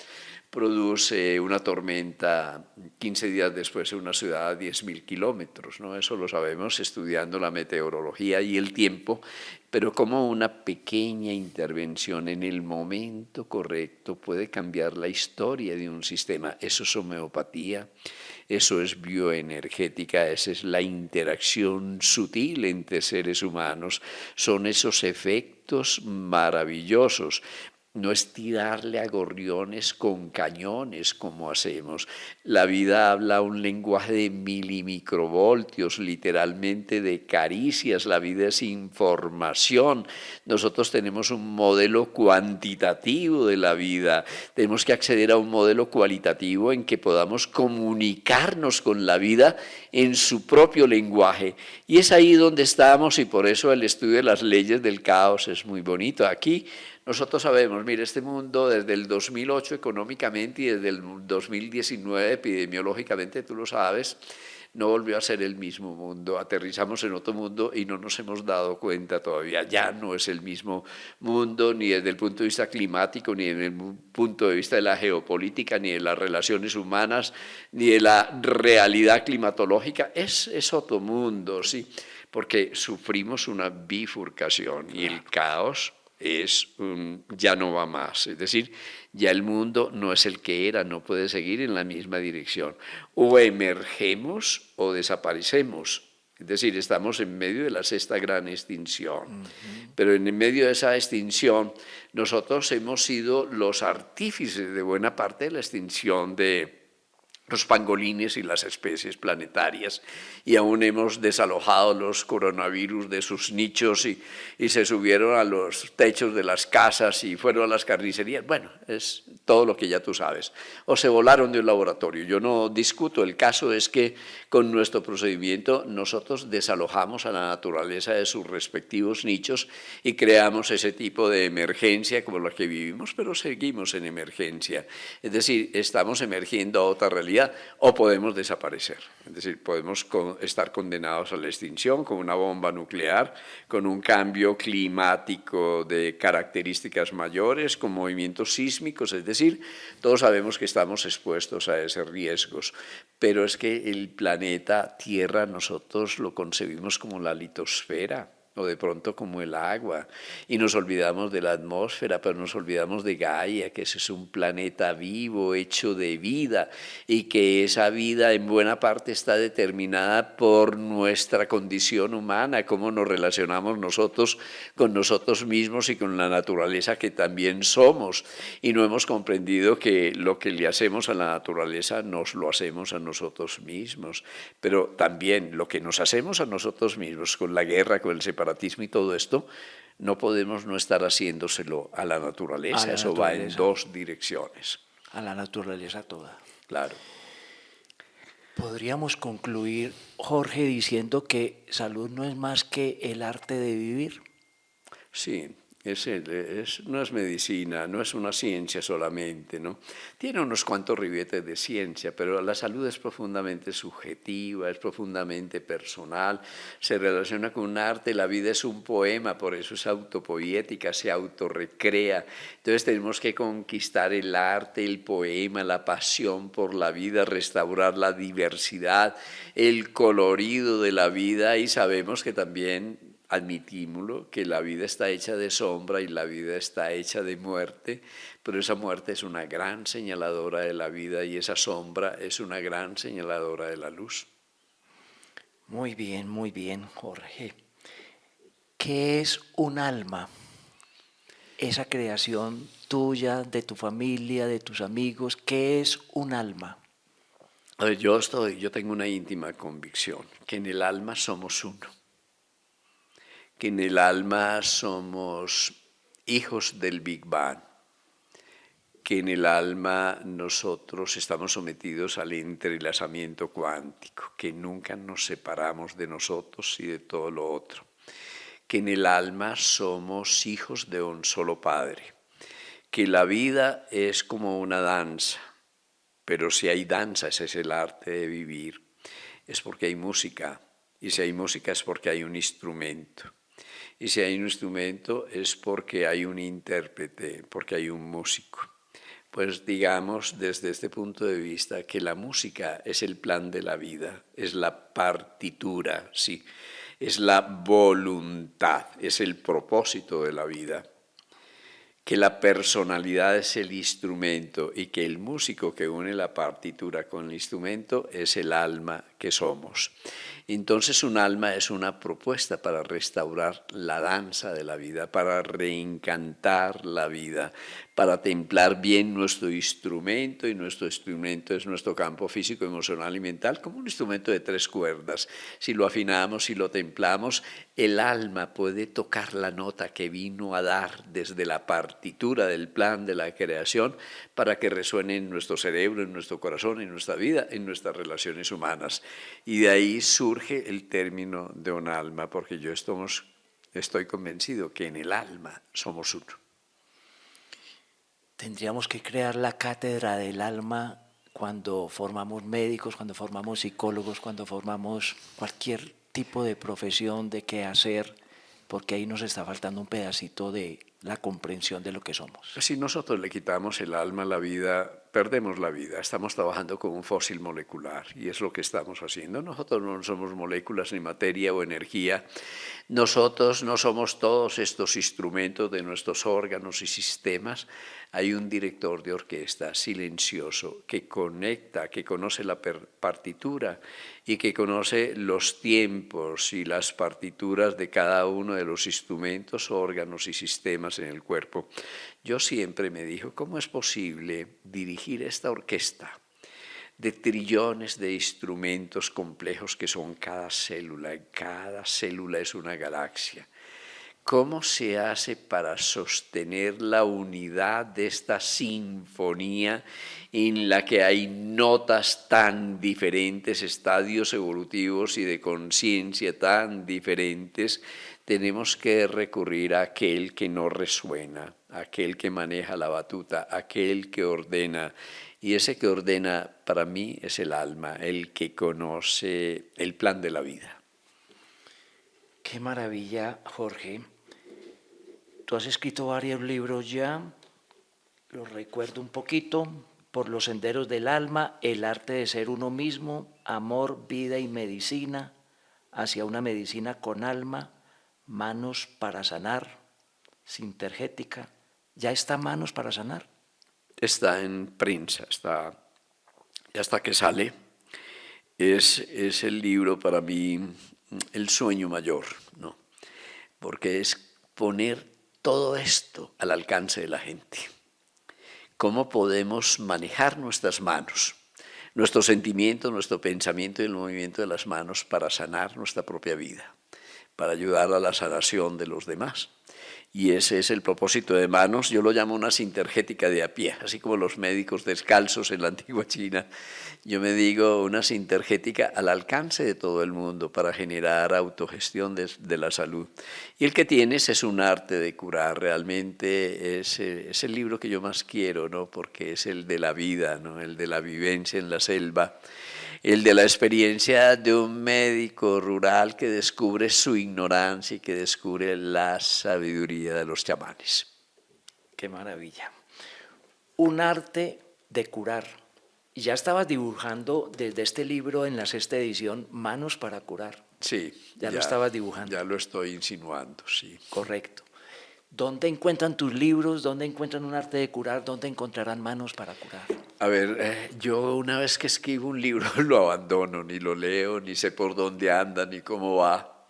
produce una tormenta 15 días después en una ciudad a 10.000 kilómetros, ¿no? Eso lo sabemos estudiando la meteorología y el tiempo, pero como una pequeña intervención en el momento correcto puede cambiar la historia de un sistema. Eso es homeopatía, eso es bioenergética, esa es la interacción sutil entre seres humanos, son esos efectos maravillosos. No es tirarle a gorriones con cañones como hacemos. La vida habla un lenguaje de milimicrovoltios, literalmente de caricias. La vida es información. Nosotros tenemos un modelo cuantitativo de la vida. Tenemos que acceder a un modelo cualitativo en que podamos comunicarnos con la vida en su propio lenguaje. Y es ahí donde estamos, y por eso el estudio de las leyes del caos es muy bonito. Aquí nosotros sabemos, mire, este mundo desde el 2008 económicamente y desde el 2019 epidemiológicamente, tú lo sabes, no volvió a ser el mismo mundo. Aterrizamos en otro mundo y no nos hemos dado cuenta todavía. Ya no es el mismo mundo ni desde el punto de vista climático, ni desde el punto de vista de la geopolítica, ni de las relaciones humanas, ni de la realidad climatológica. Es otro mundo, sí, porque sufrimos una bifurcación y el caos ya no va más, es decir, ya el mundo no es el que era, no puede seguir en la misma dirección. O emergemos o desaparecemos. Es decir, estamos en medio de la sexta gran extinción. Pero en medio de esa extinción, nosotros hemos sido los artífices de buena parte de la extinción de los pangolines y las especies planetarias, y aún hemos desalojado los coronavirus de sus nichos y se subieron a los techos de las casas y fueron a las carnicerías. Bueno, es todo lo que ya tú sabes. O se volaron de un laboratorio. Yo no discuto, el caso es que con nuestro procedimiento nosotros desalojamos a la naturaleza de sus respectivos nichos y creamos ese tipo de emergencia como la que vivimos, pero seguimos en emergencia. Es decir, estamos emergiendo a otra realidad o podemos desaparecer. Es decir, podemos estar condenados a la extinción con una bomba nuclear, con un cambio climático de características mayores, con movimientos sísmicos, es decir, todos sabemos que estamos expuestos a esos riesgos, pero es que el planeta Tierra nosotros lo concebimos como la litosfera, o de pronto como el agua, y nos olvidamos de la atmósfera, pero nos olvidamos de Gaia, que ese es un planeta vivo, hecho de vida, y que esa vida en buena parte está determinada por nuestra condición humana, cómo nos relacionamos nosotros con nosotros mismos y con la naturaleza que también somos, y no hemos comprendido que lo que le hacemos a la naturaleza nos lo hacemos a nosotros mismos, pero también lo que nos hacemos a nosotros mismos con la guerra, con el separatismo y todo esto, no podemos no estar haciéndoselo a la naturaleza. Eso va en dos direcciones. A la naturaleza toda. Claro. Podríamos concluir, Jorge, diciendo que salud no es más que el arte de vivir. Sí, no es medicina, no es una ciencia solamente, ¿no? Tiene unos cuantos ribetes de ciencia, pero la salud es profundamente subjetiva, es profundamente personal, se relaciona con un arte, la vida es un poema, por eso es autopoética, se autorrecrea. Entonces tenemos que conquistar el arte, el poema, la pasión por la vida, restaurar la diversidad, el colorido de la vida, y sabemos que también admitímoslo, que la vida está hecha de sombra y la vida está hecha de muerte, pero esa muerte es una gran señaladora de la vida y esa sombra es una gran señaladora de la luz. Muy bien, Jorge. ¿Qué es un alma? Esa creación tuya, de tu familia, de tus amigos, ¿qué es un alma? A ver, yo tengo una íntima convicción, que en el alma somos uno, que en el alma somos hijos del Big Bang, que en el alma nosotros estamos sometidos al entrelazamiento cuántico, que nunca nos separamos de nosotros y de todo lo otro, que en el alma somos hijos de un solo Padre, que la vida es como una danza, pero si hay danza, ese es el arte de vivir, es porque hay música, y si hay música es porque hay un instrumento. Y si hay un instrumento es porque hay un intérprete, porque hay un músico. Pues digamos desde este punto de vista que la música es el plan de la vida, es la partitura, sí, es la voluntad, es el propósito de la vida, que la personalidad es el instrumento y que el músico que une la partitura con el instrumento es el alma que somos. Entonces un alma es una propuesta para restaurar la danza de la vida, para reencantar la vida, para templar bien nuestro instrumento, y nuestro instrumento es nuestro campo físico, emocional y mental, como un instrumento de 3 cuerdas. Si lo afinamos, si lo templamos, el alma puede tocar la nota que vino a dar desde la partitura del plan de la creación para que resuene en nuestro cerebro, en nuestro corazón, en nuestra vida, en nuestras relaciones humanas. Y de ahí surge el término de un alma, porque yo estoy convencido que en el alma somos uno. Tendríamos que crear la cátedra del alma cuando formamos médicos, cuando formamos psicólogos, cuando formamos cualquier tipo de profesión, de qué hacer, porque ahí nos está faltando un pedacito de la comprensión de lo que somos. Si nosotros le quitamos el alma a la vida, perdemos la vida. Estamos trabajando con un fósil molecular y es lo que estamos haciendo. Nosotros no somos moléculas ni materia o energía. Nosotros no somos todos estos instrumentos de nuestros órganos y sistemas. Hay un director de orquesta silencioso que conecta, que conoce la partitura y que conoce los tiempos y las partituras de cada uno de los instrumentos, órganos y sistemas en el cuerpo. Yo siempre me dijo, ¿cómo es posible dirigir esta orquesta de trillones de instrumentos complejos que son cada célula es una galaxia? ¿Cómo se hace para sostener la unidad de esta sinfonía en la que hay notas tan diferentes, estadios evolutivos y de conciencia tan diferentes? Tenemos que recurrir a aquel que no resuena, a aquel que maneja la batuta, a aquel que ordena. Y ese que ordena para mí es el alma, el que conoce el plan de la vida. Qué maravilla, Jorge. Tú has escrito varios libros ya, los recuerdo un poquito, Por los senderos del alma, El arte de ser uno mismo, Amor, vida y medicina, Hacia una medicina con alma, Manos para sanar, Sintergética. ¿Ya está Manos para sanar? Está en prensa, ya está que sale. Es el libro para mí, el sueño mayor, ¿no? Porque es poner todo esto al alcance de la gente. ¿Cómo podemos manejar nuestras manos, nuestro sentimiento, nuestro pensamiento y el movimiento de las manos para sanar nuestra propia vida, para ayudar a la sanación de los demás? Y ese es el propósito de Manos. Yo lo llamo una sintergética de a pie, así como los médicos descalzos en la antigua China. Yo me digo una sintergética al alcance de todo el mundo para generar autogestión de la salud. Y el que tienes es un arte de curar. Realmente es el libro que yo más quiero, ¿no? Porque es el de la vida, ¿no? El de la vivencia en la selva. El de la experiencia de un médico rural que descubre su ignorancia y que descubre la sabiduría de los chamanes. Qué maravilla. Un arte de curar. Y ya estabas dibujando desde este libro en la 6ª edición, Manos para curar. Sí. Ya lo estabas dibujando. Ya lo estoy insinuando, sí. Correcto. ¿Dónde encuentran tus libros? ¿Dónde encuentran un arte de curar? ¿Dónde encontrarán Manos para curar? A ver, yo una vez que escribo un libro lo abandono, ni lo leo, ni sé por dónde anda, ni cómo va.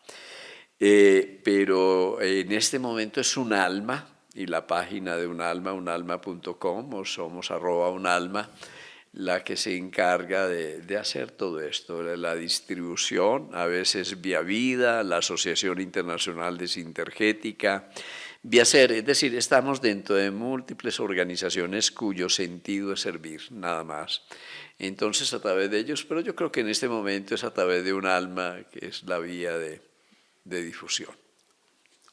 Pero en este momento es un alma, y la página de unalma.com o somos @unalma, la que se encarga de hacer todo esto, la distribución, a veces vía Vida, la Asociación Internacional de Sintergética, vía SER, es decir, estamos dentro de múltiples organizaciones cuyo sentido es servir, nada más. Entonces, a través de ellos, pero yo creo que en este momento es a través de un alma, que es la vía de difusión.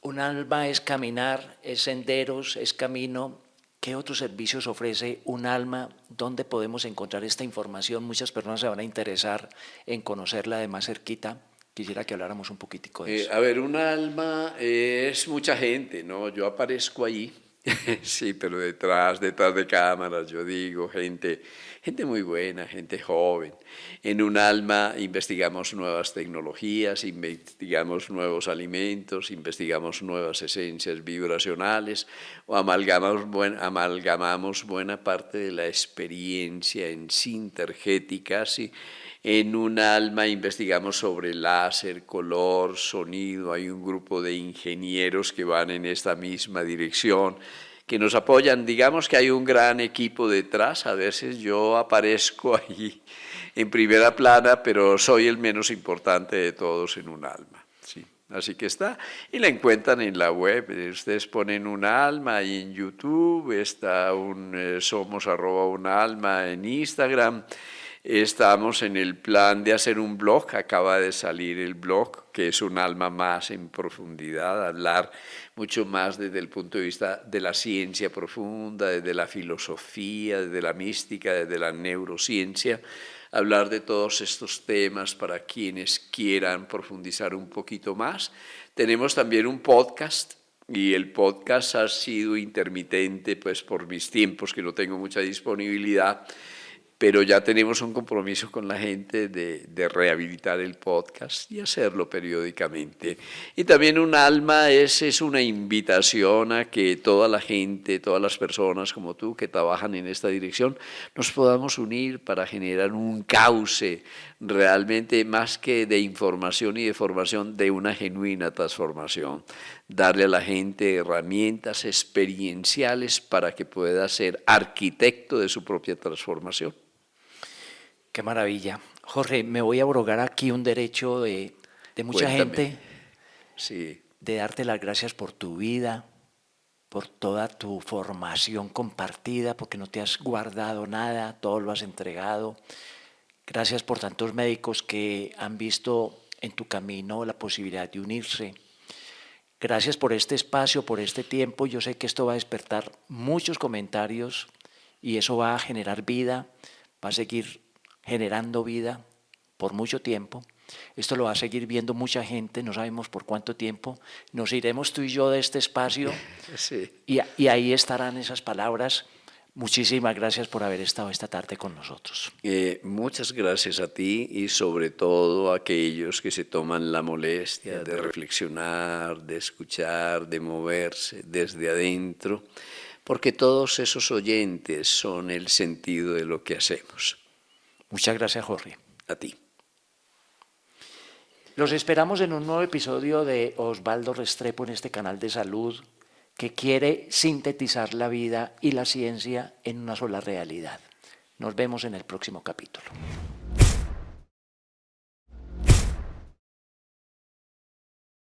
Un alma es caminar, es senderos, es camino. ¿Qué otros servicios ofrece un alma? ¿Dónde podemos encontrar esta información? Muchas personas se van a interesar en conocerla de más cerquita. Quisiera que habláramos un poquitico de eso. A ver, un alma es mucha gente, ¿no? Yo aparezco ahí, sí, pero detrás de cámaras, yo digo, gente muy buena, gente joven. En un alma investigamos nuevas tecnologías, investigamos nuevos alimentos, investigamos nuevas esencias vibracionales o amalgamamos buena parte de la experiencia en sintergética, sí. En un alma investigamos sobre láser, color, sonido. Hay un grupo de ingenieros que van en esta misma dirección, que nos apoyan. Digamos que hay un gran equipo detrás. A veces yo aparezco ahí en primera plana, pero soy el menos importante de todos en un alma. Sí. Así que está, y la encuentran en la web. Ustedes ponen un alma y en YouTube, está somos @unalma en Instagram. Estamos en el plan de hacer un blog, acaba de salir el blog, que es un alma más en profundidad, hablar mucho más desde el punto de vista de la ciencia profunda, desde la filosofía, desde la mística, desde la neurociencia, hablar de todos estos temas para quienes quieran profundizar un poquito más. Tenemos también un podcast Y el podcast ha sido intermitente, pues por mis tiempos, que no tengo mucha disponibilidad, pero ya tenemos un compromiso con la gente de rehabilitar el podcast y hacerlo periódicamente. Y también un alma es una invitación a que toda la gente, todas las personas como tú que trabajan en esta dirección, nos podamos unir para generar un cauce realmente más que de información y de formación, de una genuina transformación. Darle a la gente herramientas experienciales para que pueda ser arquitecto de su propia transformación. Qué maravilla. Jorge, me voy a abrogar aquí un derecho de mucha Cuéntame. gente Sí, de darte las gracias por tu vida, por toda tu formación compartida, porque no te has guardado nada, todo lo has entregado. Gracias por tantos médicos que han visto en tu camino la posibilidad de unirse. Gracias por este espacio, por este tiempo. Yo sé que esto va a despertar muchos comentarios y eso va a generar vida, va a seguir generando vida por mucho tiempo. Esto lo va a seguir viendo mucha gente, no sabemos por cuánto tiempo. Nos iremos tú y yo de este espacio sí. y ahí estarán esas palabras. Muchísimas gracias por haber estado esta tarde con nosotros. Muchas gracias a ti y sobre todo a aquellos que se toman la molestia de reflexionar, de escuchar, de moverse desde adentro, porque todos esos oyentes son el sentido de lo que hacemos. Muchas gracias, Jorge. A ti. Los esperamos en un nuevo episodio de Osvaldo Restrepo en este canal de salud que quiere sintetizar la vida y la ciencia en una sola realidad. Nos vemos en el próximo capítulo.